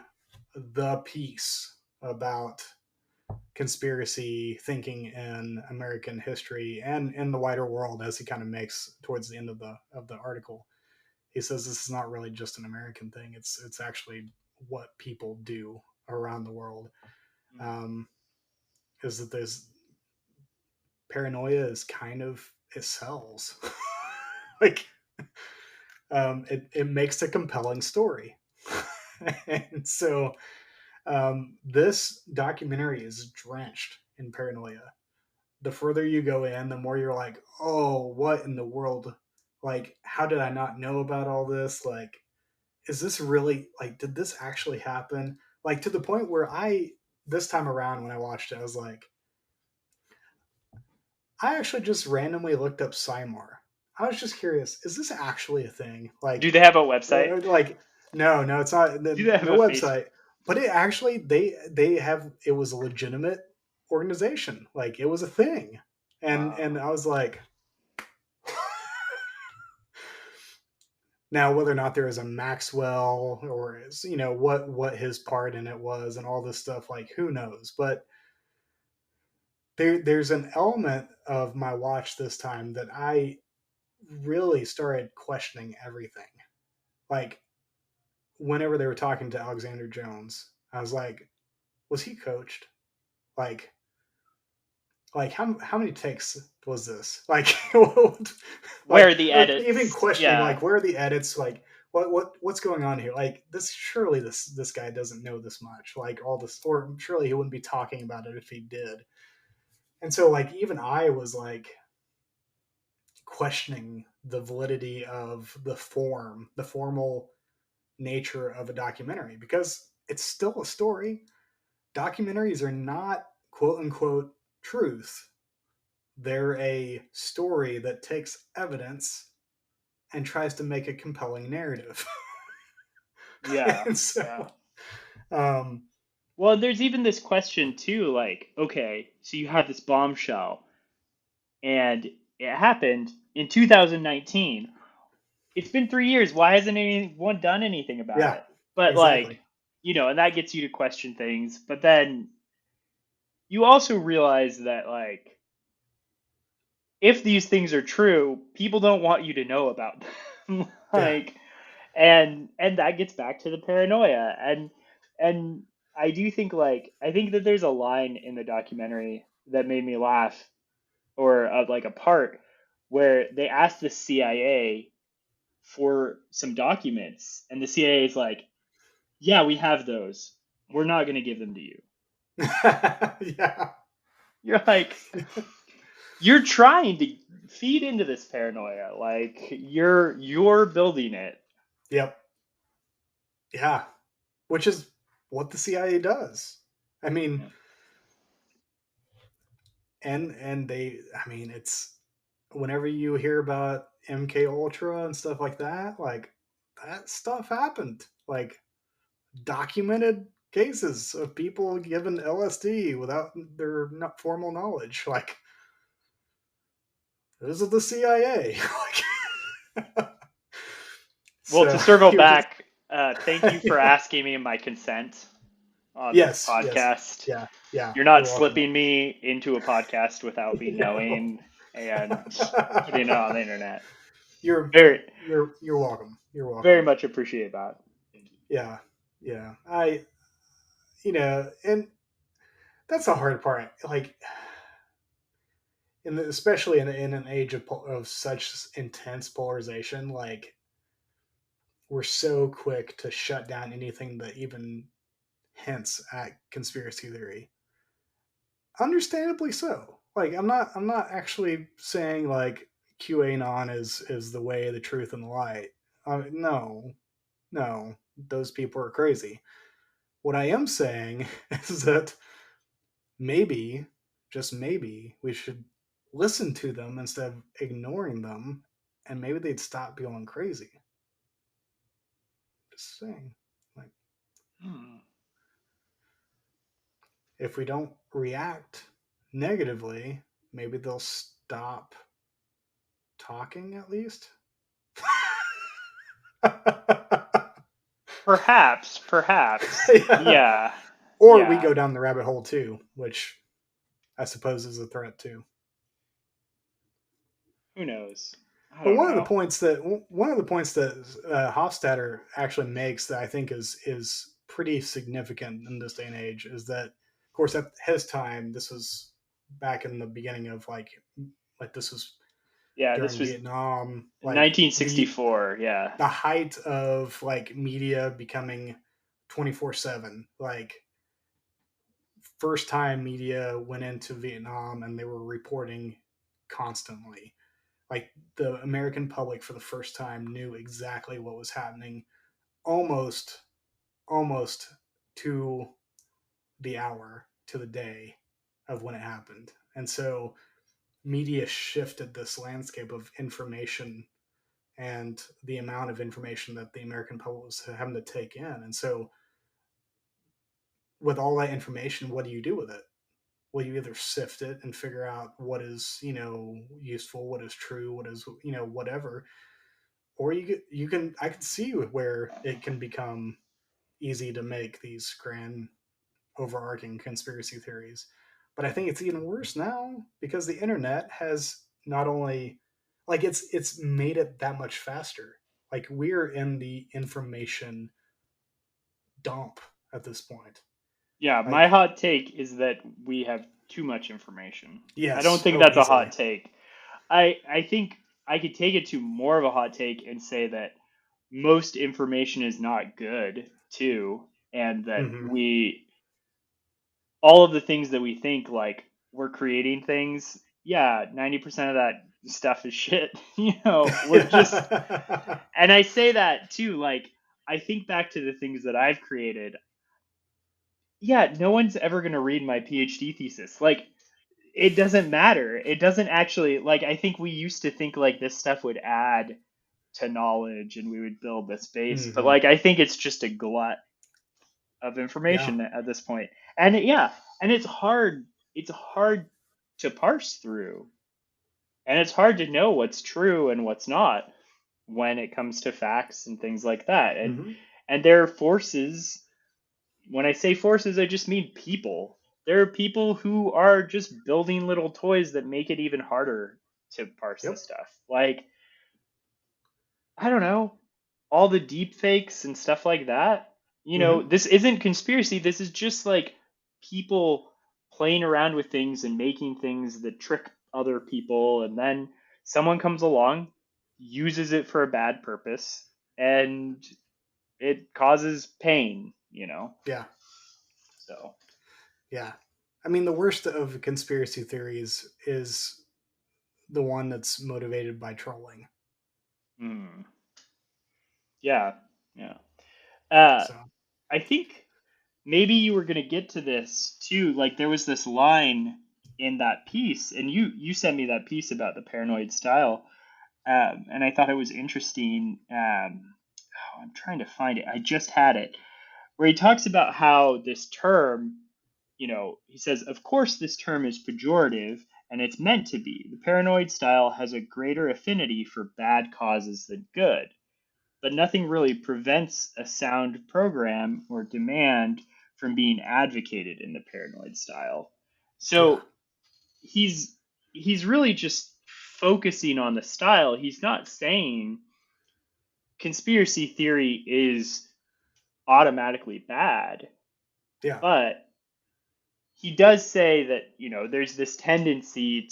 piece about conspiracy thinking in American history and in the wider world, as he kind of makes towards the end of the article. He says this is not really just an American thing. It's actually what people do around the world. Um, is that there's paranoia is kind of it sells. Like it makes a compelling story. And so this documentary is drenched in paranoia. The further you go in, the more you're like, oh, what in the world? Like, how did I not know about all this? Like, is this really, like, did this actually happen? Like, to the point where this time around when I watched it, I was like, I actually just randomly looked up Simar. I was just curious, is this actually a thing? Do they have a website? Like, no, it's not. Do they have No a face? website, but it actually they have. It was a legitimate organization. Like it was a thing, and Wow. I was like, now whether or not there is a Maxwell or is what his part in it was and all this stuff, like who knows? But there's an element of my watch this time that I really started questioning everything. Like whenever they were talking to Alexander Jones, I was like, was he coached? Like, how many takes was this? Like, Where are the or even edits? questioning Yeah. like where are the edits? Like, what's going on here? Like, this guy doesn't know this much. Like all this, or surely he wouldn't be talking about it if he did. And so, like, even I was like questioning the validity of the formal nature of a documentary because it's still a story. Documentaries are not quote unquote truth. They're a story that takes evidence and tries to make a compelling narrative. Yeah. And so, Yeah. um, Well, there's even this question too, like, okay, so you have this bombshell and it happened in 2019. It's been 3 years. Why hasn't anyone done anything about yeah, it? But exactly. like, and that gets you to question things. But then you also realize that like, if these things are true, people don't want you to know about them. Yeah. Like, and that gets back to the paranoia. And I do think like I think that there's a line in the documentary that made me laugh, or like a part where they asked the CIA for some documents, and the CIA is like, "Yeah, we have those. We're not going to give them to you." Yeah. You're like, you're trying to feed into this paranoia, like you're building it. Yep. Yeah. Which is what the CIA does. I mean, Yeah. and they, I mean, it's whenever you hear about MK Ultra and stuff like that, like that stuff happened. Like documented cases of people given LSD without their not formal knowledge. Like this is the CIA. Like, Well, to so circle you're just back, thank you for asking me my consent on this yes, podcast. yeah, yeah. You're not You're welcome. slipping me into a podcast without me No. knowing and putting it on the internet. you're Very, you're welcome. You're very welcome. much appreciate that. Thank you. Yeah, yeah. And that's the hard part. Like, especially in an age of such intense polarization, like we're so quick to shut down anything that even hints at conspiracy theory. Understandably so. Like, I'm not actually saying like QAnon is the way, the truth, and the light. No, no, those people are crazy. What I am saying is that maybe, just maybe, we should listen to them instead of ignoring them, and maybe they'd stop being crazy. Just saying. Like, Hmm. if we don't react negatively, maybe they'll stop talking at least. Perhaps, Yeah. yeah. or we Yeah, go down the rabbit hole too, which I suppose is a threat too. who knows? I But don't know. one of the points that Hofstadter actually makes that I think is pretty significant in this day and age is that, of course, at his time, this was back in the beginning of like this was Yeah, this during was Vietnam, like 1964. Yeah. the height of like media becoming 24/7. Like first time media went into Vietnam and they were reporting constantly. Like the American public for the first time knew exactly what was happening almost almost to the hour, to the day of when it happened. And so media shifted this landscape of information and the amount of information that the American public was having to take in. And so with all that information, what do you do with it? Well, you either sift it and figure out what is, useful, what is true, what is, whatever, or you can I can see where it can become easy to make these grand overarching conspiracy theories. But I think it's even worse now because the internet has not only like it's made it that much faster. Like we're in the information dump at this point. Yeah, my Like hot take is that we have too much information. I don't yes, think oh that's a easily. hot take. I think I could take it to more of a hot take and say that most information is not good too, and that Hmm. we all of the things that we think like we're creating things, yeah, 90% of that stuff is shit. We're just and I say that too, like I think back to the things that I've created. Yeah, no one's ever going to read my PhD thesis. Like it doesn't matter. It doesn't actually like I think we used to think like this stuff would add to knowledge and we would build this base, but Hmm. like I think it's just a glut of Yeah. information at this point. And yeah, and it's hard to parse through. And it's hard to know what's true and what's not when it comes to facts and things like that. And Hmm. and there are forces, when I say forces, I just mean people. There are people who are just building little toys that make it even harder to parse this Yep. stuff. Like, I don't know, all the deep fakes and stuff like that. Hmm. This isn't conspiracy. This is just like people playing around with things and making things that trick other people. And then someone comes along, uses it for a bad purpose, and it causes pain. Yeah. So, Yeah. I mean, the worst of conspiracy theories is the one that's motivated by trolling. mm, yeah, yeah. Uh, So, I think maybe you were gonna get to this too. Like there was this line in that piece, and you sent me that piece about the paranoid style, and I thought it was interesting. I'm trying to find it. I just had it where he talks about how this term, he says, of course, this term is pejorative, and it's meant to be. The paranoid style has a greater affinity for bad causes than good, but nothing really prevents a sound program or demand from being advocated in the paranoid style. yeah. So he's really just focusing on the style. He's not saying conspiracy theory is automatically bad, Yeah. but he does say that there's this tendency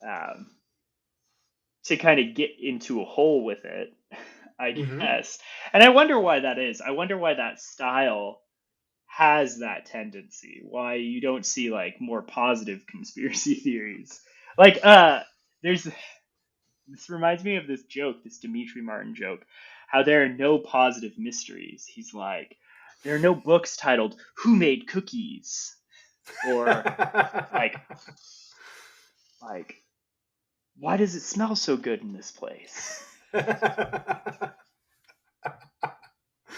um, to kind of get into a hole with it, I Hmm. guess. And I wonder why that is. I wonder why that style has that tendency. Why you don't see like more positive conspiracy theories. Like there's this reminds me of this joke, this Dimitri Martin joke, how there are no positive mysteries. He's like, there are no books titled "Who Made Cookies?" or like like why does it smell so good in this place? I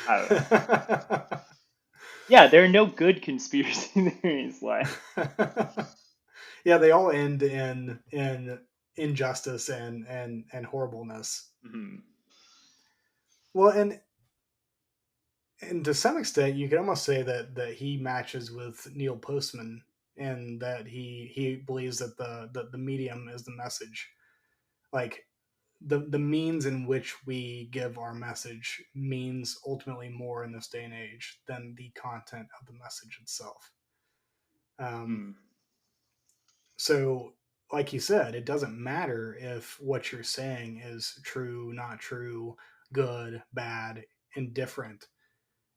don't know. Yeah, there are no good conspiracy theories. Like, Yeah, they all end in injustice and horribleness. mhm. Well, and and to some extent, you could almost say that he matches with Neil Postman, and that he believes that the medium is the message. Like the means in which we give our message means ultimately more in this day and age than the content of the message itself. Um, Hmm. so, like you said, it doesn't matter if what you're saying is true, not true, good, bad, indifferent.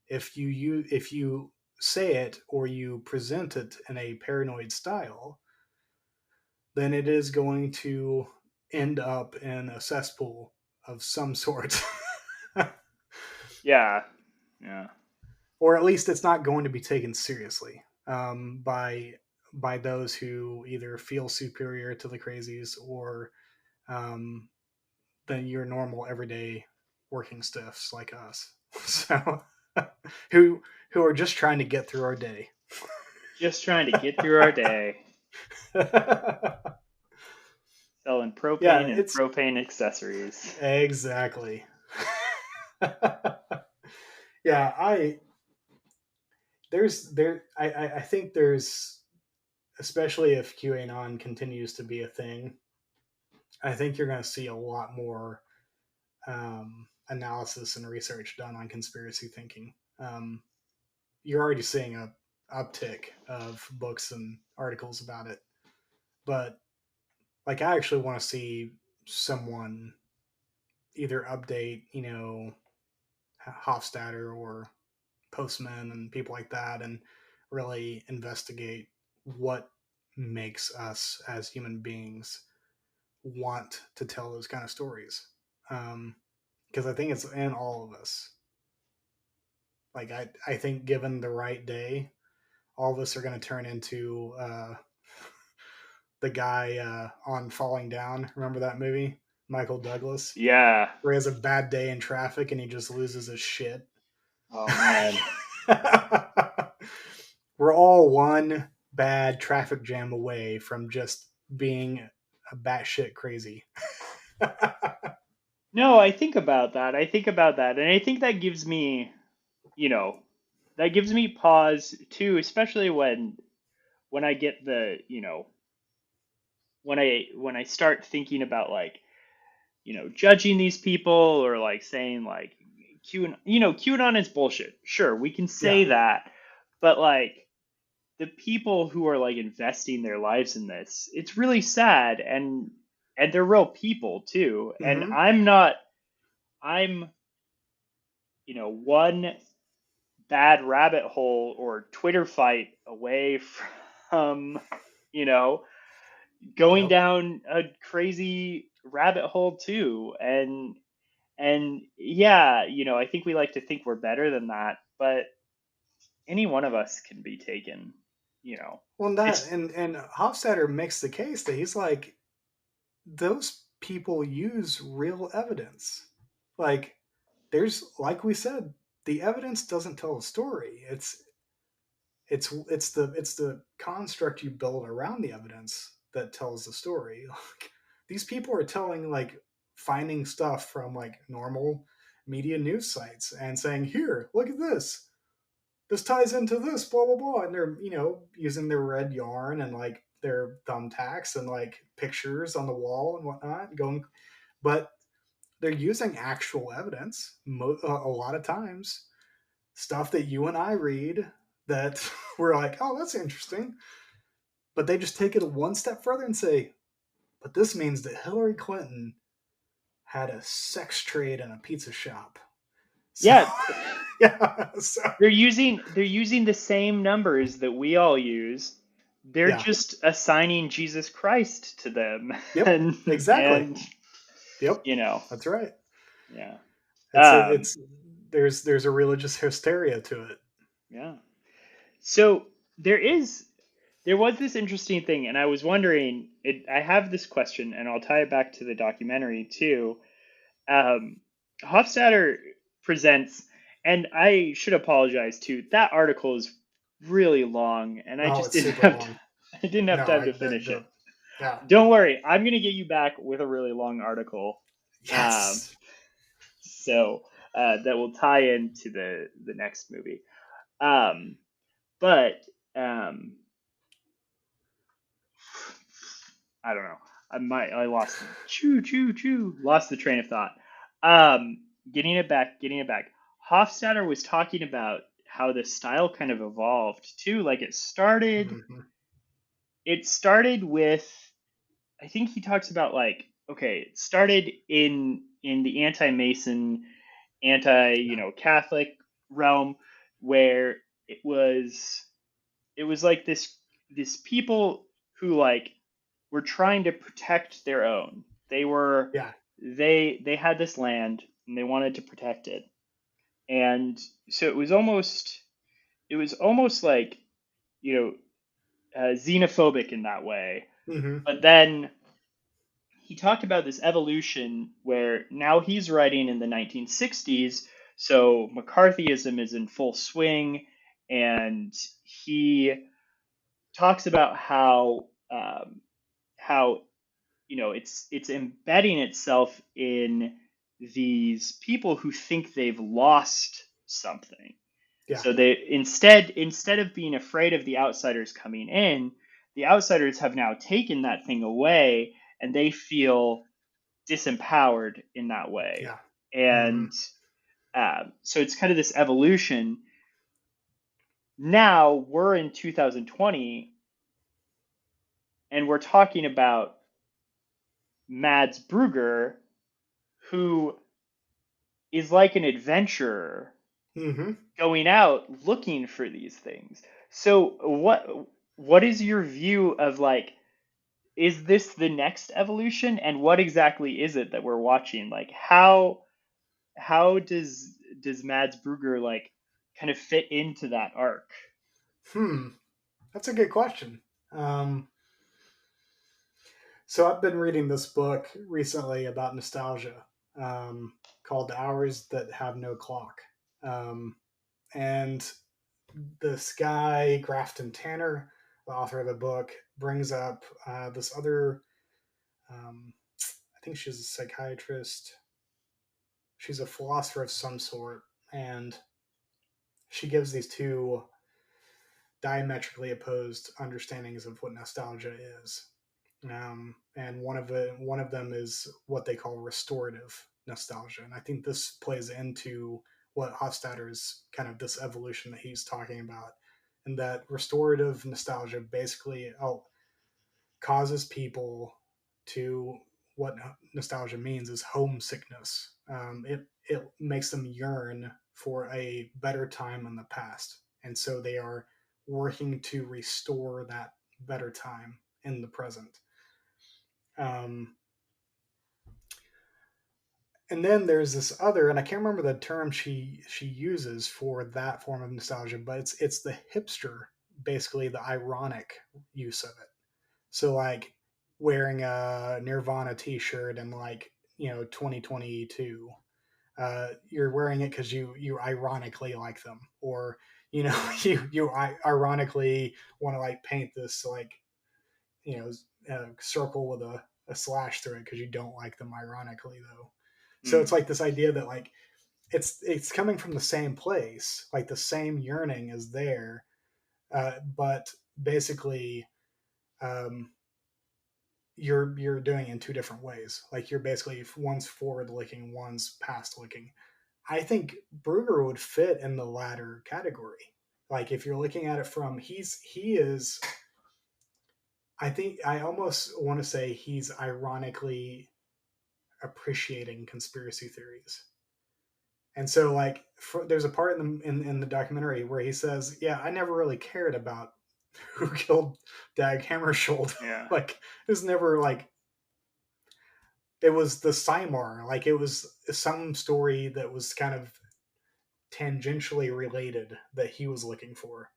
If you say it or you present it in a paranoid style, then it is going to end up in a cesspool of some sort. Yeah. Yeah. Or at least it's not going to be taken seriously by those who either feel superior to the crazies or um, than your normal everyday working stiffs like us. So who who are just trying to get through our day. Just trying to get through our day, selling Yeah, propane and it's propane accessories. exactly. Yeah, I think there's, especially if QAnon continues to be a thing, I think you're going to see a lot more analysis and research done on conspiracy thinking. You're already seeing a uptick of books and articles about it, but like I actually want to see someone either update, Hofstadter or Postman and people like that, and really investigate what makes us as human beings want to tell those kind of stories. Because I think it's in all of us. Like I think given the right day, all of us are going to turn into the guy on Falling Down. Remember that movie, Michael Douglas, Yeah. where he has a bad day in traffic and he just loses his shit. Oh man. We're all one bad traffic jam away from just being a batshit crazy. No, I think about that. I think about that, and I think that gives me, you know, that gives me pause too, especially when I get the, when I start thinking about like, judging these people or like saying like QAnon is bullshit. Sure, we can Yeah. say that, but like the people who are like investing their lives in this, it's really sad, and they're real people too. And Mm-hmm. I'm, one bad rabbit hole or Twitter fight away from, you know, going Yep. down a crazy rabbit hole too. And yeah, I think we like to think we're better than that, but any one of us can be taken, you know. Well, that It's and Hofstadter makes the case that he's like, those people use real evidence. Like, there's, like we said, the evidence doesn't tell a story. It's the construct you build around the evidence that tells the story. Like, these people are telling, like, finding stuff from like normal media news sites and saying, "Here, look at this. This ties into this, blah blah blah," and they're using their red yarn and like their thumbtacks and like pictures on the wall and whatnot, going, but they're using actual evidence a lot of times, stuff that you and I read that we're like, oh, that's interesting, but they just take it one step further and say, but this means that Hillary Clinton had a sex trade in a pizza shop. So yeah, yeah, so they're using the same numbers that we all use. They're yeah, just assigning Jesus Christ to them. yep, and exactly, and yep, you know, that's right. yeah. It's a, Um it's there's a religious hysteria to it. yeah. So there was this interesting thing, and I was wondering, I have this question, and I'll tie it back to the documentary too. Um, Hofstadter presents, and I should apologize too. That article is really long, and I Oh, just it's didn't super have long. I didn't have No, time I to finish it. yeah. Don't worry, I'm gonna get you back with a really long article. Um, Yes. so. that will tie into the next movie. Um, but I don't know. I lost lost the train of thought. Um, getting it back. Hofstadter was talking about how the style kind of evolved too. Like Hmm. it started with, I think he talks about like, okay, it started in the anti-Mason, Yeah. Catholic realm, where it was it was like this people who like were trying to protect their own. Yeah. They had this land and they wanted to protect it. And so it was almost like, you know, xenophobic in that way. Hmm. But then he talked about this evolution where now he's writing in the 1960s, so McCarthyism is in full swing, and he talks about how it's embedding itself in these people who think they've lost something. Yeah. So they instead of being afraid of the outsiders coming in, the outsiders have now taken that thing away, and they feel disempowered in that way. Yeah. Hmm. And so it's kind of this evolution. Now we're in 2020, and we're talking about Mads Brugger, who is like an adventurer Hmm. going out looking for these things. So what is your view of like, is this the next evolution, and what exactly is it that we're watching? Like how does Mads Brugger like kind of fit into that arc? Hmm. That's a good question. Um, so I've been reading this book recently about nostalgia, called "The Hours That Have No Clock," um, and this guy Grafton Tanner, the author of the book, brings up this other. Um, I think she's a psychiatrist. She's a philosopher of some sort, and she gives these two diametrically opposed understandings of what nostalgia is. And one of them is what they call restorative nostalgia, and I think this plays into what Hofstadter's kind of this evolution that he's talking about, and that restorative nostalgia basically causes people to what nostalgia means is homesickness. It makes them yearn for a better time in the past, and so they are working to restore that better time in the present. Um, and then there's this other, and I can't remember the term she uses for that form of nostalgia, but it's the hipster, basically the ironic use of it. So like wearing a Nirvana T-shirt and like 2022, you're wearing it because you ironically like them, or you ironically want to like paint this like you know circle with a slash through it because you don't like them ironically though. So it's Mm, like this idea that like it's coming from the same place, like the same yearning is there, but basically um, you're doing it in two different ways. Like you're basically one's forward looking, one's past looking. I think Bruger would fit in the latter category. Like if you're looking at it from he is I think I almost want to say he's ironically appreciating conspiracy theories. And so like there's a part in the documentary where he says, "Yeah, I never really cared about who killed Dag Hammarskjöld. yeah. Like it was never like it was the Simar. Like it was some story that was kind of tangentially related that he was looking for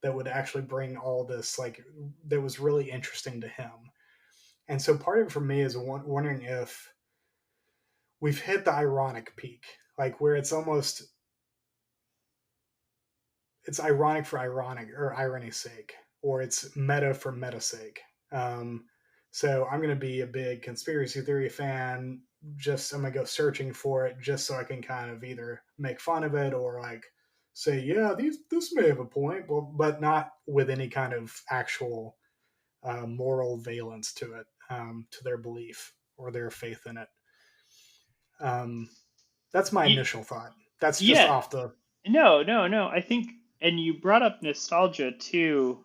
that would actually bring all this like that was really interesting to him. And so part of it for me is wondering if we've hit the ironic peak, like where it's ironic for ironic or irony's sake, or it's meta for meta sake. Um, so I'm going to be a big conspiracy theory fan I'm gonna go searching for it just so I can kind of either make fun of it or like say, yeah, this may have a point, but not with any kind of actual moral valence to it, to their belief or their faith in it. Um, that's my Ye- initial thought. That's just Yeah. off the. No. I think, and you brought up nostalgia too,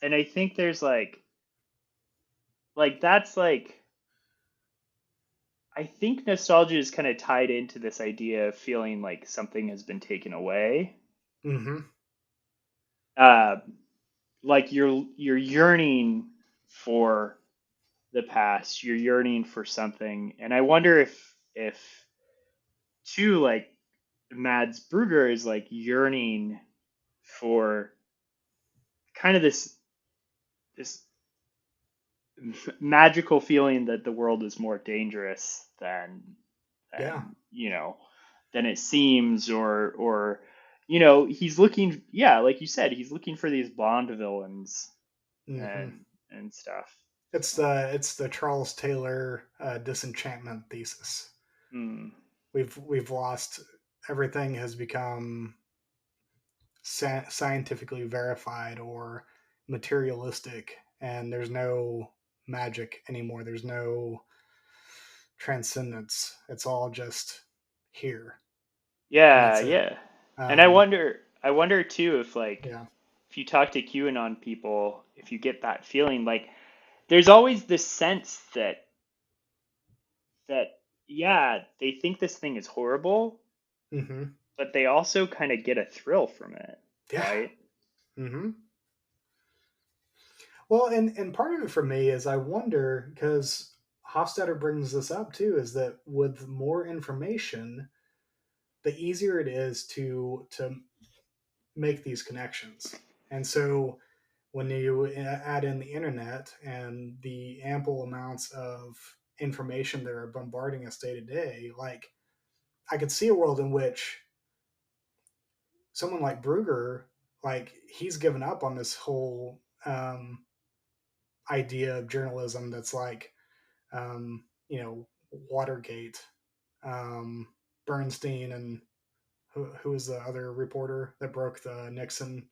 and I think there's that's like, I think nostalgia is kind of tied into this idea of feeling like something has been taken away. Mm-hmm, Uh, like you're yearning for the past, you're yearning for something, and I wonder if too, like Mads Brugger is like yearning for kind of this magical feeling that the world is more dangerous yeah. than than it seems, or he's looking, yeah, like you said, he's looking for these Bond villains Mm-hmm. and stuff. So, It's the Charles Taylor disenchantment thesis. hmm. We've lost everything has become scientifically verified or materialistic, and there's no magic anymore. There's no transcendence. It's all just here, and Yeah, that's it. yeah. And Um, I wonder too if like yeah. if you talk to QAnon people, if you get that feeling, like there's always this sense that yeah, they think this thing is horrible, Mm-hmm. but they also kind of get a thrill from it, Yeah. right? Mm-hmm. Well, and part of it for me is I wonder because Hofstadter brings this up too, is that with more information, the easier it is to make these connections. And so when you add in the internet and the ample amounts of information that are bombarding us day to day, like I could see a world in which someone like Brugger, like he's given up on this whole idea of journalism that's like, Watergate, um, Bernstein, and who was the other reporter that broke the Nixon,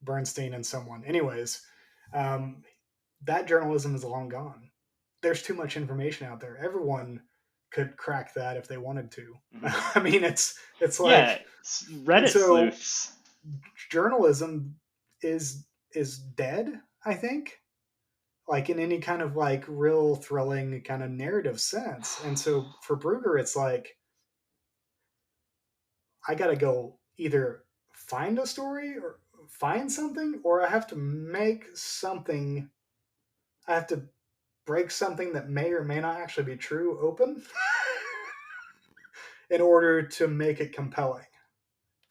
Bernstein and someone. Anyways, um, that journalism is long gone. There's too much information out there. Everyone could crack that if they wanted to. Hmm. I mean, it's Yeah, like, and Reddit so sleuths. journalism is dead. I think, like in any kind of like real thrilling kind of narrative sense. And so for Brugger, it's like I got to go either find a story or find something, or I have to make something. I have to break something that may or may not actually be true open in order to make it compelling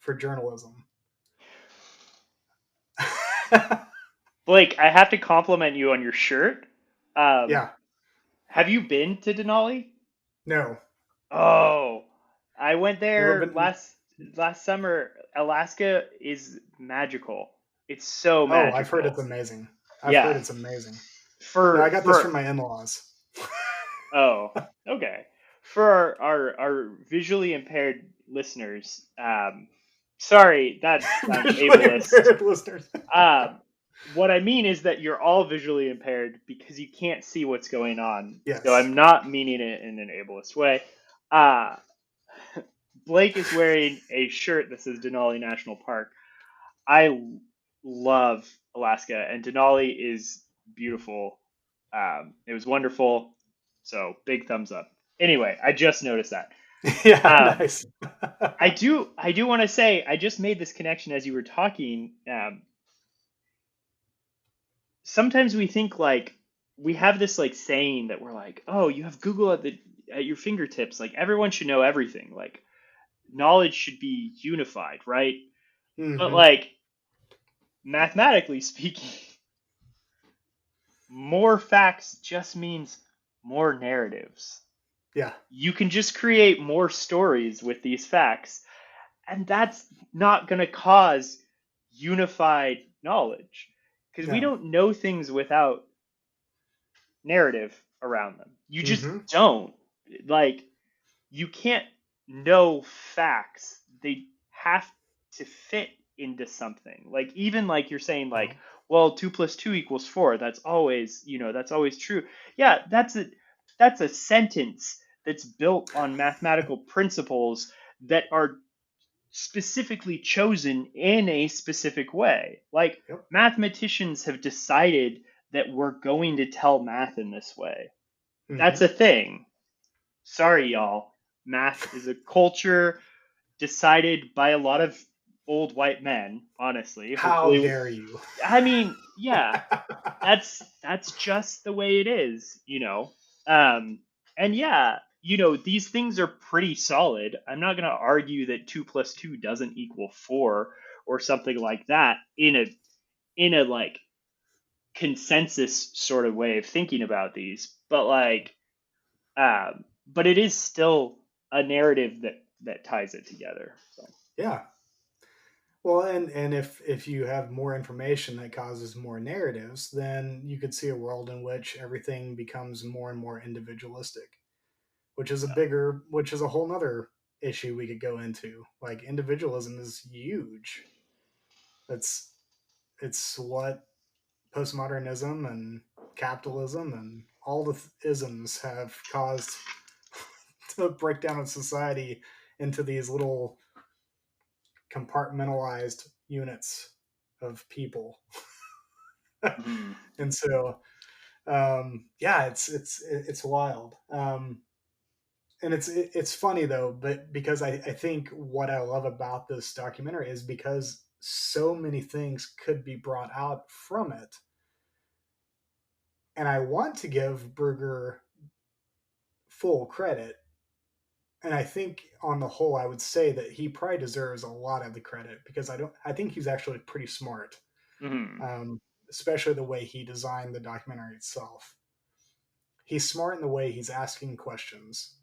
for journalism. Blake, I have to compliment you on your shirt. Um, Yeah. have you been to Denali? No. Oh, I went Never there been. last summer. Alaska is magical. It's so Oh, I've heard it's magical. amazing. I've heard Yeah. it's amazing. No, I For got this from for my in-laws. Oh, okay. For our visually impaired listeners, sorry, that sounds Visually ableist. impaired listeners. Um, what I mean is that you're all visually impaired because you can't see what's going on. So Yes. I'm not meaning it in an ableist way. Uh, Blake is wearing a shirt that says Denali National Park. I love Alaska, and Denali is beautiful. It was wonderful. So big thumbs up. Anyway, I just noticed that. Yeah, Um, nice. I do want to say I just made this connection as you were talking. Sometimes we think like we have this like saying that we're like, oh, you have Google at your fingertips. Like everyone should know everything. Like knowledge should be unified, right? But Hmm. like mathematically speaking, more facts just means more narratives. Yeah. You can just create more stories with these facts, and that's not going to cause unified knowledge because we No. don't know things without narrative around them. You just Hmm. don't. like you can't know facts. They have to fit into something. Like even like you're saying Yeah. like, well, 2 + 2 = 4. That's always true. Yeah, that's a sentence that's built on mathematical principles that are specifically chosen in a specific way. Like Yep. mathematicians have decided that we're going to tell math in this way. That's Hmm. a thing. Sorry, y'all. Math is a culture decided by a lot of old white men, honestly. How Hopefully, dare you? I mean, yeah, that's just the way it is. And yeah, these things are pretty solid. I'm not going to argue that 2 + 2 doesn't equal 4 or something like that in a like consensus sort of way of thinking about these. But it is still a narrative that ties it together. So Yeah. Well, and if you have more information that causes more narratives, then you could see a world in which everything becomes more and more individualistic, which is a whole nother issue we could go into. Like individualism is huge. It's it's what postmodernism and capitalism and all the isms have caused to break down of society into these little compartmentalized units of people. mhm. And so yeah, it's wild. And it's funny though, but because I think what I love about this documentary is because so many things could be brought out from it, and I want to give Berger full credit. And I think on the whole, I would say that he probably deserves a lot of the credit because I think he's actually pretty smart, Mhm. um, especially the way he designed the documentary itself. He's smart in the way he's asking questions.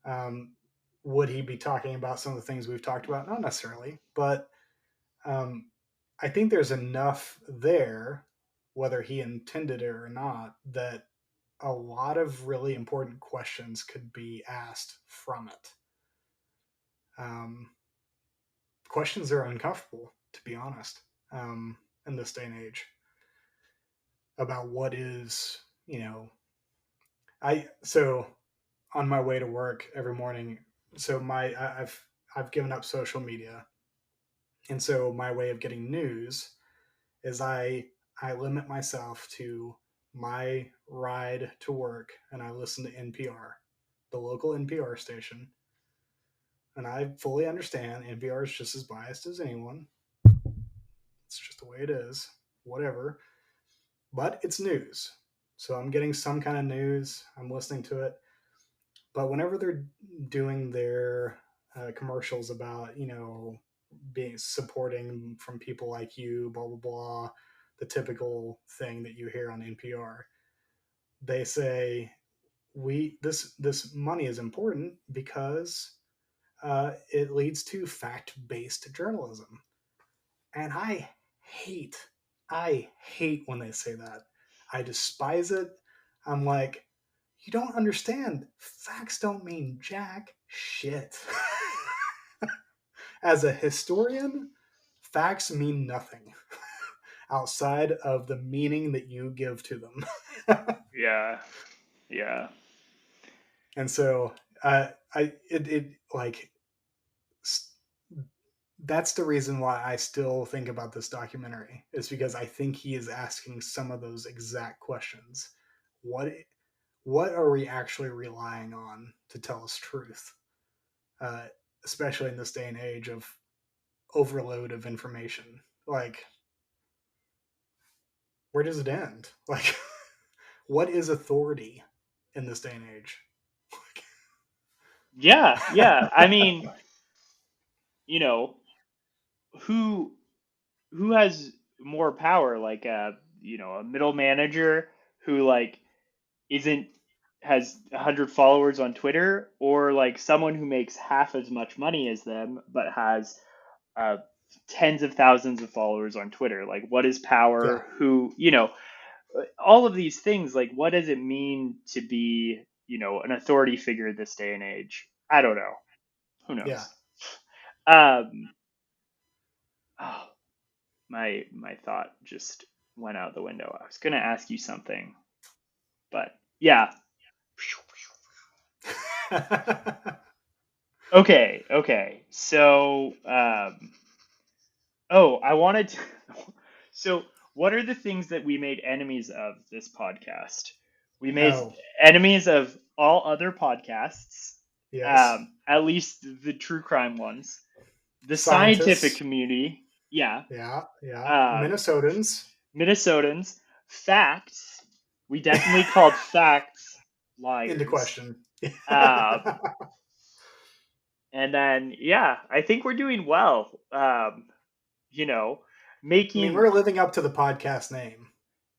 Um, would he be talking about some of the things we've talked about? Not necessarily, but um, I think there's enough there, whether he intended it or not, that a lot of really important questions could be asked from it. Um, Questions are uncomfortable, to be honest, in this day and age about what is, so on my way to work every morning. So I've given up social media, and so my way of getting news is I limit myself to my ride to work, and I listen to NPR, the local NPR station. And I fully understand NPR is just as biased as anyone. It's just the way it is. Whatever. But it's news. So I'm getting some kind of news. I'm listening to it. But whenever they're doing their commercials about, being supporting from people like you, blah, blah, blah, the typical thing that you hear on NPR, they say, this money is important because it leads to fact-based journalism. And hate, I hate when they say that. I despise it. I'm like, you don't understand. Facts don't mean jack shit. As a historian, facts mean nothing outside of the meaning that you give to them. Yeah. Yeah. And so, it like that's the reason why I still think about this documentary is because I think he is asking some of those exact questions. What what are we actually relying on to tell us truth, uh, especially in this day and age of overload of information? Like, where does it end? Like, what is authority in this day and age? Yeah. Yeah. I mean, you know, who who has more power? Like a middle manager who like isn't has 100 followers on Twitter, or like someone who makes half as much money as them but has uh, tens of thousands of followers on Twitter. Like, what is Yeah. power? All of these things. Like, what does it mean to be? an authority figure this day and age. I don't know. Who Yeah. knows? Um, oh, my thought just went out the window. I was gonna ask you something, but yeah. Okay. So, I wanted to. So, what are the things that we made enemies of this podcast? We made Oh, enemies of all other podcasts, yes. at least the true crime ones, the scientific Scientists. community, yeah, Yeah. um, Minnesotans. Minnesotans, facts. We definitely called facts Into liars. question. Um, and then, yeah, I think we're doing well. You know, I mean, making we're living up to the podcast name.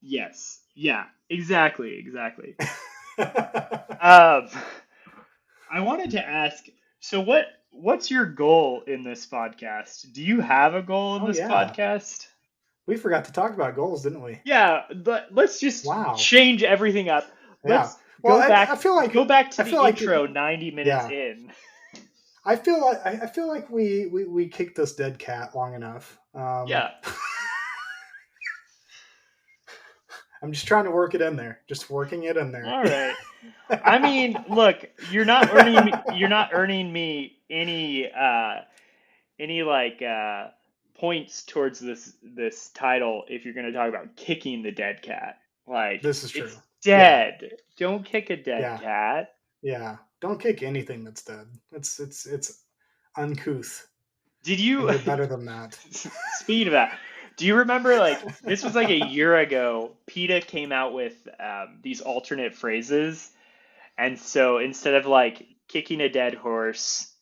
yes, yeah, exactly. Um, I wanted to ask, so what's your goal in this podcast? Do you have a goal in Oh this yeah, podcast? we forgot to talk about goals, didn't we? Yeah, but let's just Wow. change everything up. Yeah. Let's Well, I feel like go back to I the feel like intro 90 minutes yeah. in. I feel like we kicked this dead cat long enough. Yeah. I'm just trying to work it in there. Just working it in there. All right. I mean, look, you're not earning me any like points towards this title if you're going to talk about kicking the dead cat. Like This is it's true. Yeah. dead. Don't kick a dead Yeah. cat. Yeah. Don't kick anything that's dead. It's uncouth, Did and you you're better than that. speaking of that, do you remember like this was like a year ago, PETA came out with these alternate phrases, and so instead of like kicking a dead horse,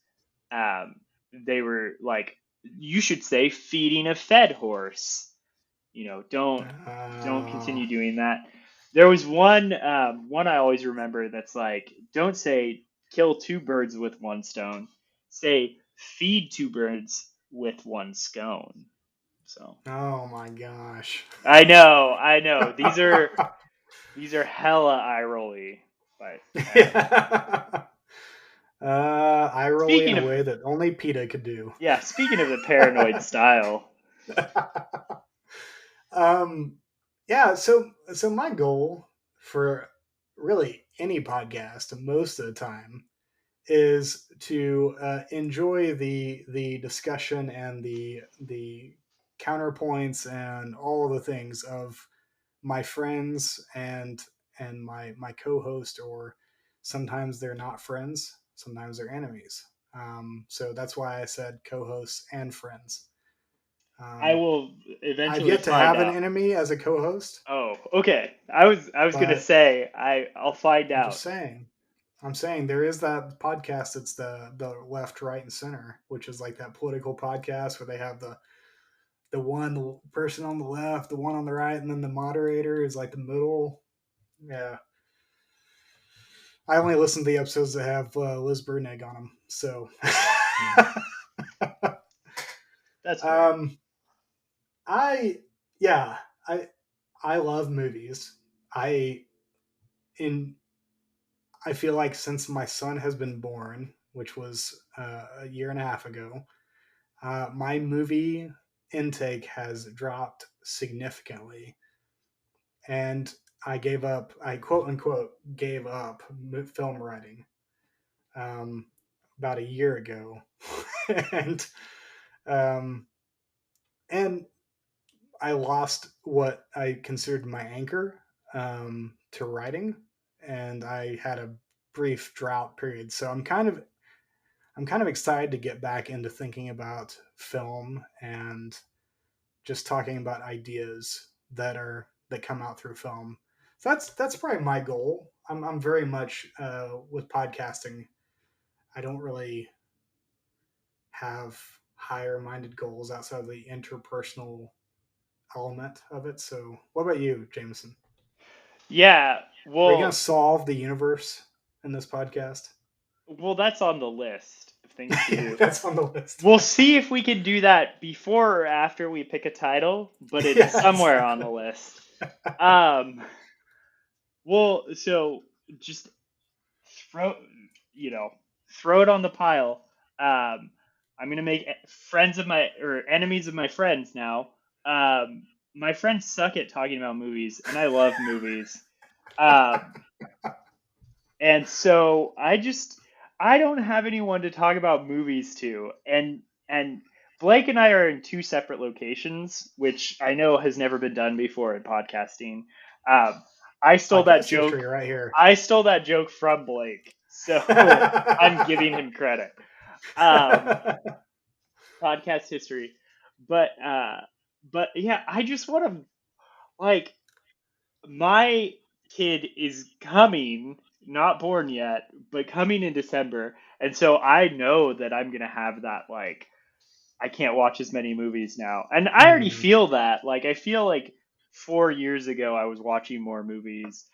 um, they were like, you should say feeding a fed horse. Don't Uh, continue doing that. There was one I always remember that's like, don't say kill two birds with one stone. Say feed two birds with one scone. So oh my gosh. I know. These are hella eye rolly, but Yeah. Eye rolly in speaking a of way that only PETA could do. yeah, speaking of the paranoid style, um, yeah. So my goal for really any podcast most of the time is to enjoy the discussion and the counterpoints and all the things of my friends and my co-host, or sometimes they're not friends, sometimes they're enemies. So that's why I said co-hosts and friends. I um, will I've eventually yet to find have an out. enemy as a co-host, Oh, okay. I was gonna but say I'll find I'm just out. saying. I'm saying there is that podcast. It's the left, right, and center, which is like that political podcast where they have the one person on the left, the one on the right, and then the moderator is like the middle. Yeah, I only listen to the episodes that have Liz Brunig on them. So, That's fair. um, I yeah, I I love movies. I in I feel like since my son has been born, which was a year and a half ago, my movie intake has dropped significantly, and I gave up. I quote unquote gave up film writing um, about a year ago, and um, and I lost what I considered my anchor to writing, and I had a brief drought period. So I'm kind of excited to get back into thinking about film and just talking about ideas that come out through film. So that's probably my goal. I'm very much with podcasting. I don't really have higher minded goals outside of the interpersonal element of it. So, what about you, Jameson? Yeah. Are you going Well, to solve the universe in this podcast? that's on the list of things to Yeah, do. that's on the list. We'll see if we can do that before or after we pick a title, but it's Yeah, somewhere on the exactly. list. So just throw throw it on the pile. I'm gonna make friends of my or enemies of my friends now. My friends suck at talking about movies, and I love movies. Um, and so I don't have anyone to talk about movies to, and Blake and I are in two separate locations, which I know has never been done before in podcasting. Um, I stole that Podcast joke. history right here. I stole that joke from Blake, so I'm giving him credit. Um, podcast history, but yeah, I just want to like my kid is coming, not born yet, but coming in December. And so I know that I'm going to have that, like, I can't watch as many movies now. And I already Mm, feel that. Like, I feel like 4 years ago I was watching more movies,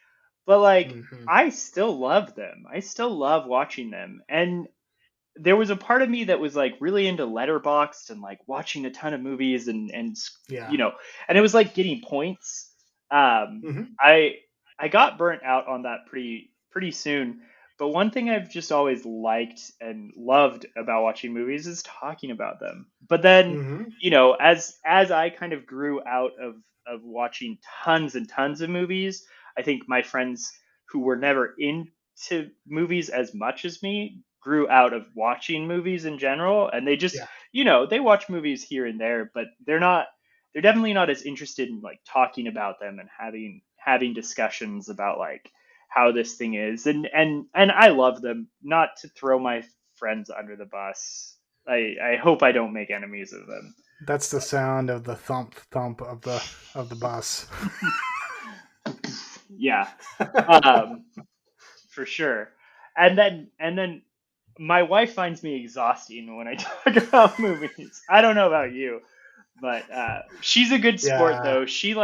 but like, hmm I still love them. I still love watching them. And there was a part of me that was like really into Letterboxd and like watching a ton of movies and Yeah. you know, and it was like getting points. Um, hmm I I got burnt out on that pretty soon. But one thing I've just always liked and loved about watching movies is talking about them. But then, hmm as I kind of grew out of watching tons and tons of movies, I think my friends who were never into movies as much as me grew out of watching movies in general, and they just, Yeah. they watch movies here and there, but they're definitely not as interested in like talking about them and having discussions about like how this thing is, and I love them. Not to throw my friends under the bus. I hope I don't make enemies of them. That's the sound of the thump thump of the bus. Yeah, um, for sure. And then my wife finds me exhausting when I talk about movies. I don't know about you, but she's a good sport Yeah. though. She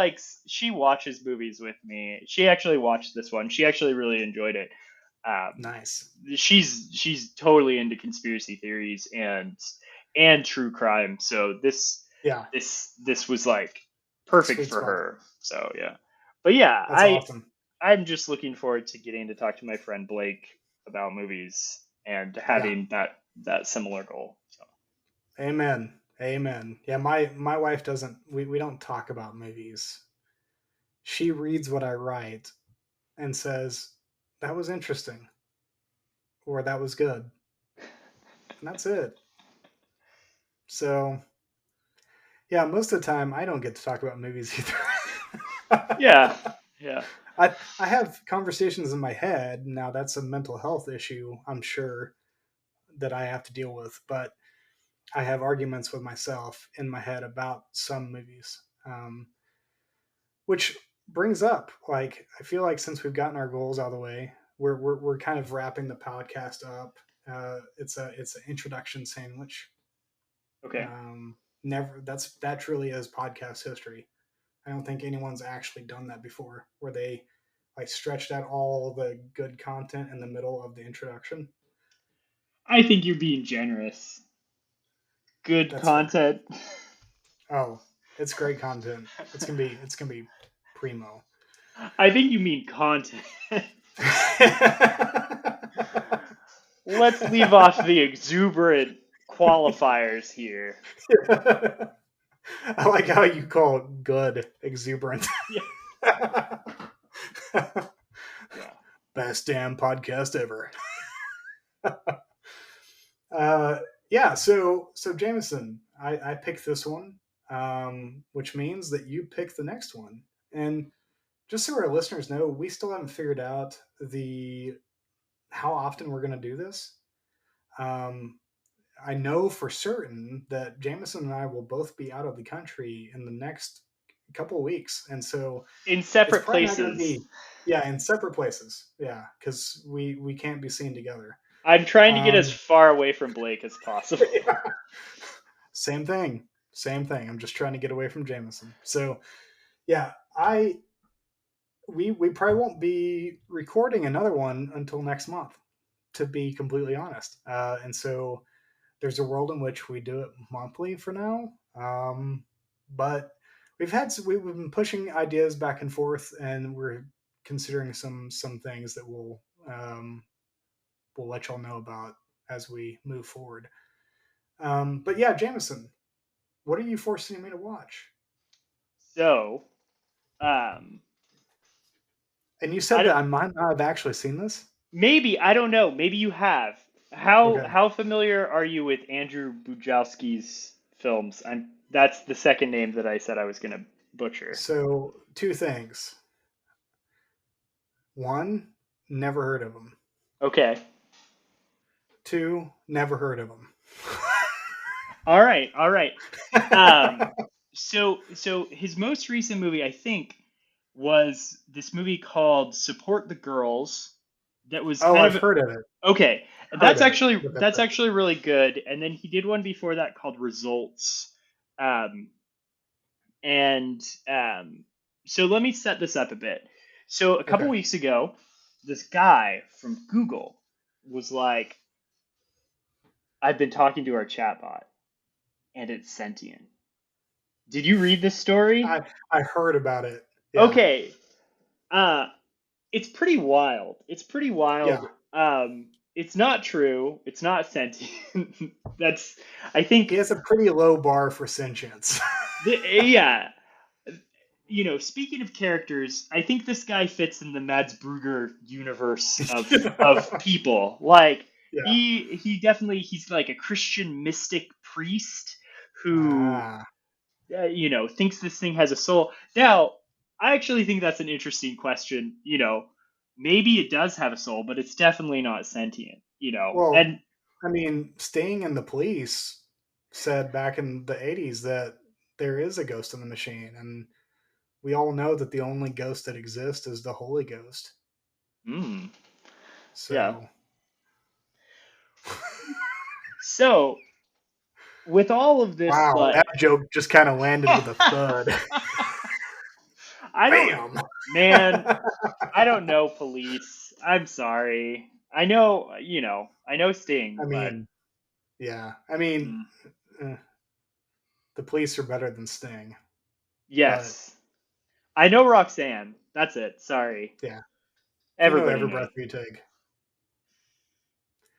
watches movies with me. She actually watched this one. She actually really enjoyed it. Um, Nice. she's totally into conspiracy theories and true crime. So Yeah. this was like perfect Sweet for spot. her. So yeah, but yeah, That's awesome. I'm just looking forward to getting to talk to my friend Blake about movies and Yeah. having that similar goal. So Amen. Amen. Yeah, my wife doesn't we don't talk about movies. She reads what I write and says, "That was interesting," or "That was good." And that's it. So, yeah, most of the time I don't get to talk about movies yeah, either. yeah, I have conversations in my head. Now that's a mental health issue, I'm sure, that I have to deal with, but I have arguments with myself in my head about some movies. Which brings up, like, I feel like since we've gotten our goals out of the way, we're kind of wrapping the podcast up. It's an introduction sandwich. okay. Never that truly is podcast history. I don't think anyone's actually done that before, where they like stretched out all the good content in the middle of the introduction. I think you're being generous. Good That's fair. content. Oh, it's great content. It's gonna be primo. I think you mean content. Let's leave off the exuberant qualifiers here. I like how you call it good exuberant. Yeah, yeah. Best damn podcast ever. Uh, yeah, so Jameson, I picked this one, which means that you pick the next one. And just so our listeners know, we still haven't figured out the how often we're going to do this. Um, I know for certain that Jameson and I will both be out of the country in the next couple of weeks, and so In it's separate probably not going to places. be, yeah, in separate places. Yeah, because we can't be seen together. I'm trying to get as Um, far away from Blake as possible. yeah. Same thing. Same thing. I'm just trying to get away from Jameson. So yeah, I we probably won't be recording another one until next month, to be completely honest. And so there's a world in which we do it monthly for now. But we've been pushing ideas back and forth, and we're considering some things that will we'll let y'all know about as we move forward. But yeah, Jameson, what are you forcing me to watch? So, um, And you I said don't, that I might not have actually seen this. maybe I don't know. Maybe you have. How Okay. how familiar are you with Andrew Bujalski's films? That's the second name that I said I was gonna butcher. So, two things. One, never heard of him. Okay. Two, never heard of him. All right. All right. Um, so his most recent movie, I think, was this movie called Support the Girls. That was Oh, kind I've of heard of it. okay. Heard of it. But that's That's actually really good. And then he did one before that called Results. Um, and so let me set this up a bit. So a it. couple Okay. weeks ago, this guy from Google was like, "I've been talking to our chatbot, and it's sentient." Did you read this story? I I heard about it. Yeah. Okay. Uh, it's pretty wild. It's pretty Yeah. wild. It's not true. It's not sentient. That's, I think, He has a pretty low bar for sentience. yeah. Speaking of characters, I think this guy fits in the Mads Brugger universe of people. Like Yeah. he definitely he's like a Christian mystic priest who Ah. thinks this thing has a soul. Now, I actually think that's an interesting question. Maybe it does have a soul, but it's definitely not sentient. Well, And I mean, Sting and the Police said back in the 80s that there is a ghost in the machine, and we all know that the only ghost that exists is the Holy Ghost. mm, yeah. So, So with all of this, wow, like, that joke just kind of landed with a thud. I don't, Bam! man, I don't know police. I'm sorry. I know Sting, I but mean, yeah. I mean, mm, eh, the Police are better than Sting, but yes, I know Roxanne. That's it. Sorry, yeah, you know everybody every knows. breath you take.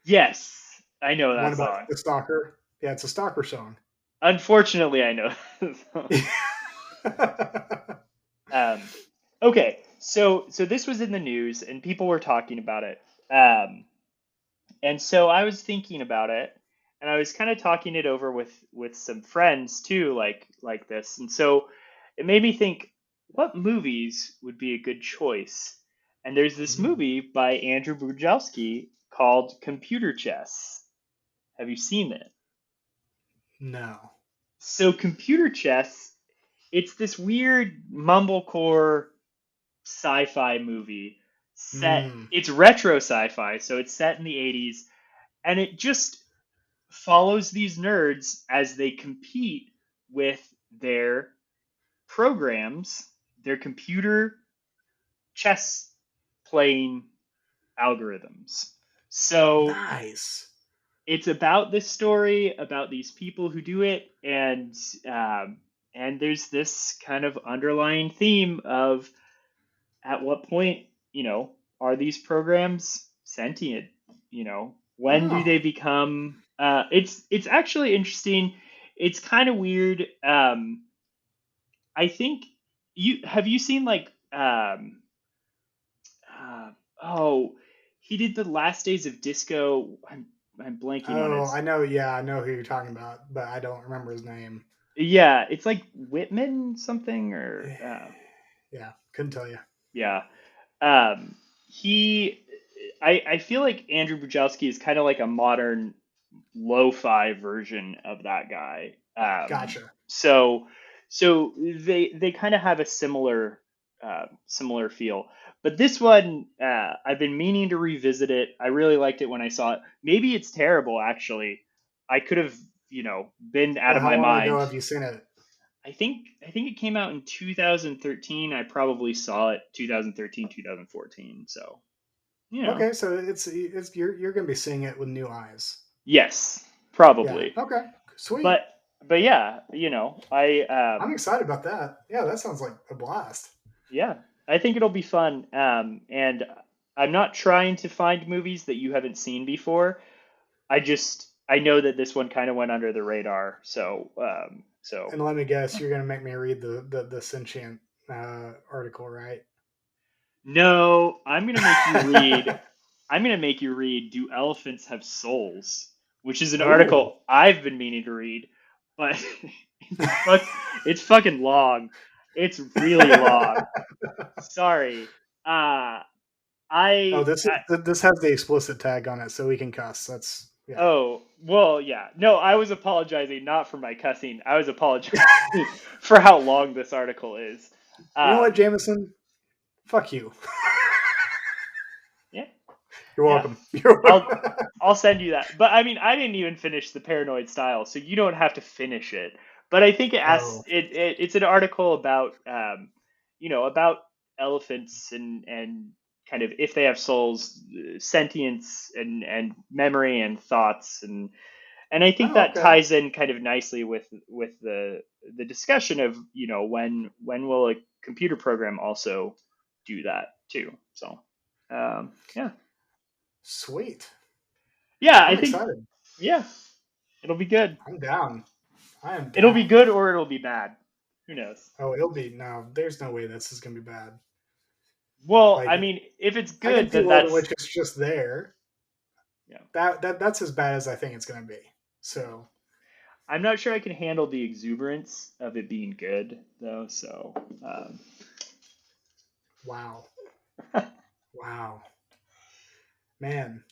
Yes, I know One that about song. the stalker. Yeah, it's a stalker song. Unfortunately, I know. That song. Um, okay, so this was in the news and people were talking about it. And so I was thinking about it, and I was kind of talking it over with some friends too, like this. And so it made me think, what movies would be a good choice? And there's this Mm, movie by Andrew Bujalski called Computer Chess. Have you seen it? no. So Computer Chess, it's this weird mumblecore sci-fi movie set. Mm, It's retro sci-fi, so it's set in the 80s, and it just follows these nerds as they compete with their programs, their computer chess playing algorithms. So nice. it's about this story about these people who do it, um, and there's this kind of underlying theme of at what point are these programs sentient? When do they Oh, become it's actually interesting. It's kind of weird. I think you seen like uh, oh, he did the Last Days of Disco. I'm blanking on oh, his. I know. Yeah, I know who you're talking about, but I don't remember his name. Yeah, it's like Whitman something or Yeah, couldn't tell you. yeah. Um, he, I feel like Andrew Bujalski is kind of like a modern lo-fi version of that guy. Gotcha. So they kind of have a similar feel. But this one, I've been meaning to revisit it. I really liked it when I saw it. Maybe it's terrible, actually. I could have, been out Well, of how my long ago mind. have you seen it? I think it came out in 2013. I probably saw it 2013, 2014. So, Okay, so it's you're gonna be seeing it with new eyes. yes, Yeah. probably. Okay. Sweet. But but yeah, I I'm excited about that. Yeah, that sounds like a blast. yeah, I think it'll be fun. And I'm not trying to find movies that you haven't seen before. I know that this one kind of went under the radar. So And let me guess, yeah. you're gonna make me read the sentient article, right? No, I'm gonna make you read. I'm gonna make you read. Do elephants have souls? Which is an Oh, article I've been meaning to read, but fuck, it's fucking long. It's really long. Sorry. Uh oh, I this has the explicit tag on it, so we can cuss. That's yeah. Oh, well, yeah. No, I was apologizing not for my cussing. I was apologizing for how long this article is. You know what, Um, Jameson? Fuck you. yeah, You're yeah. welcome. You're I'll I'll send you that. But I mean, I didn't even finish the Paranoid Style, so you don't have to finish it. But I think oh, it's an article about about elephants and kind of if they have souls, sentience and memory and thoughts and I think oh, that okay. ties in kind of nicely with the discussion of when will a computer program also do that too. So yeah, Sweet. yeah, I I'm think excited. yeah, it'll be good. I'm down. I am It'll be down. good or it'll be bad. Who knows? Oh, it'll be no. There's no way this is gonna be bad. Well, I Like mean, if it's I can good, see then World in that's which it's just there. yeah. That's as bad as I think it's gonna be. So I'm not sure I can handle the exuberance of it being good though. So um, wow, wow, man,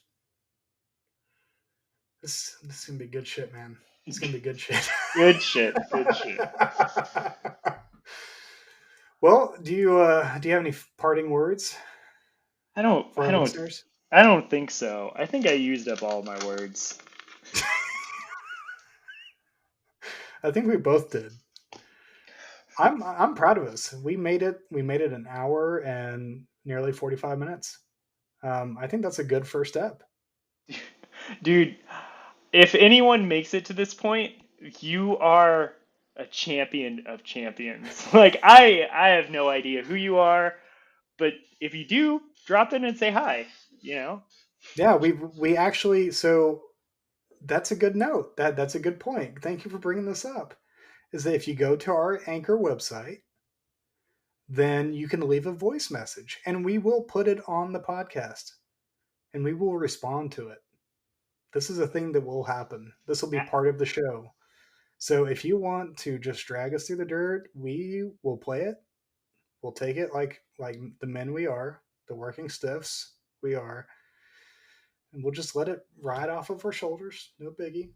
this is gonna be good shit, man. It's gonna be good shit. good shit, good shit. Well, do you have any parting words I don't. for I our don't. listeners? I don't think so. I think I used up all my words. I think we both did. I'm proud of us. We made it. We made it an hour and nearly 45 minutes. I think that's a good first step. Dude, if anyone makes it to this point, you are a champion of champions. Like I have no idea who you are, but if you do, drop in and say hi, you know? Yeah, we actually so that's a good note. That's a good point. Thank you for bringing this up. Is that if you go to our Anchor website, then you can leave a voice message and we will put it on the podcast and we will respond to it. This is a thing that will happen. This will be part of the show. So if you want to just drag us through the dirt, we will play it. We'll take it like the men we are, the working stiffs we are, and we'll just let it ride off of our shoulders. No biggie.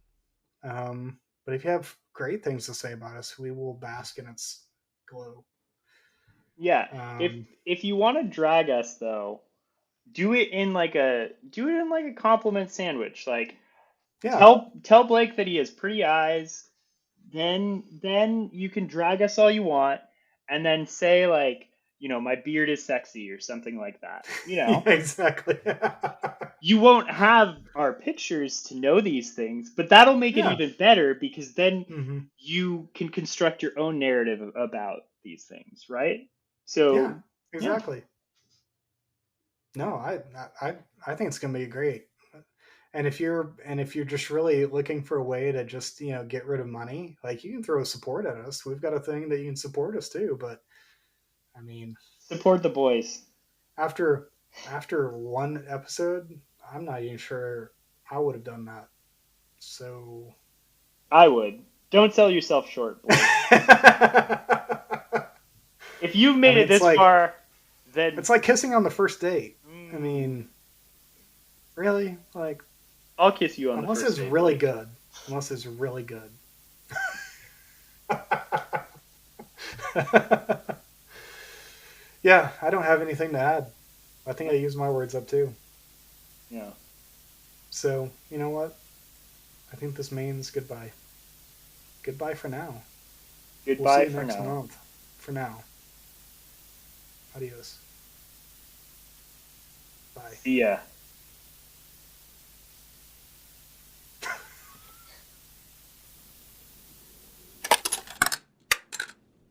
But if you have great things to say about us, we will bask in its glow. Yeah. If Um, if you want to drag us though, do it in like a compliment sandwich. Like yeah, tell Blake that he has pretty eyes. Then you can drag us all you want, and then say like, my beard is sexy or something like that. yeah, exactly. You won't have our pictures to know these things, but that'll make it Yeah, even better because then hmm you can construct your own narrative about these things, right? yeah, So, yeah, exactly. No, I I think it's gonna be great. And if you're just really looking for a way to just get rid of money, like you can throw support at us. We've got a thing that you can support us too. But I mean, support the boys. after after one episode, I'm not even sure I would have done that. So, I would. Don't sell yourself short, Blake. I If you've made mean, it this far, then it's like kissing on the first date. I mm, mean, really, like I'll kiss you on the unless first it's date, really Blake. good, unless it's really good. Yeah, I don't have anything to add. I think I used my words up too. Yeah. So, you know what? I think this means goodbye. Goodbye for now. We'll see Goodbye you for next now. month. For now. Adios. Bye. See ya.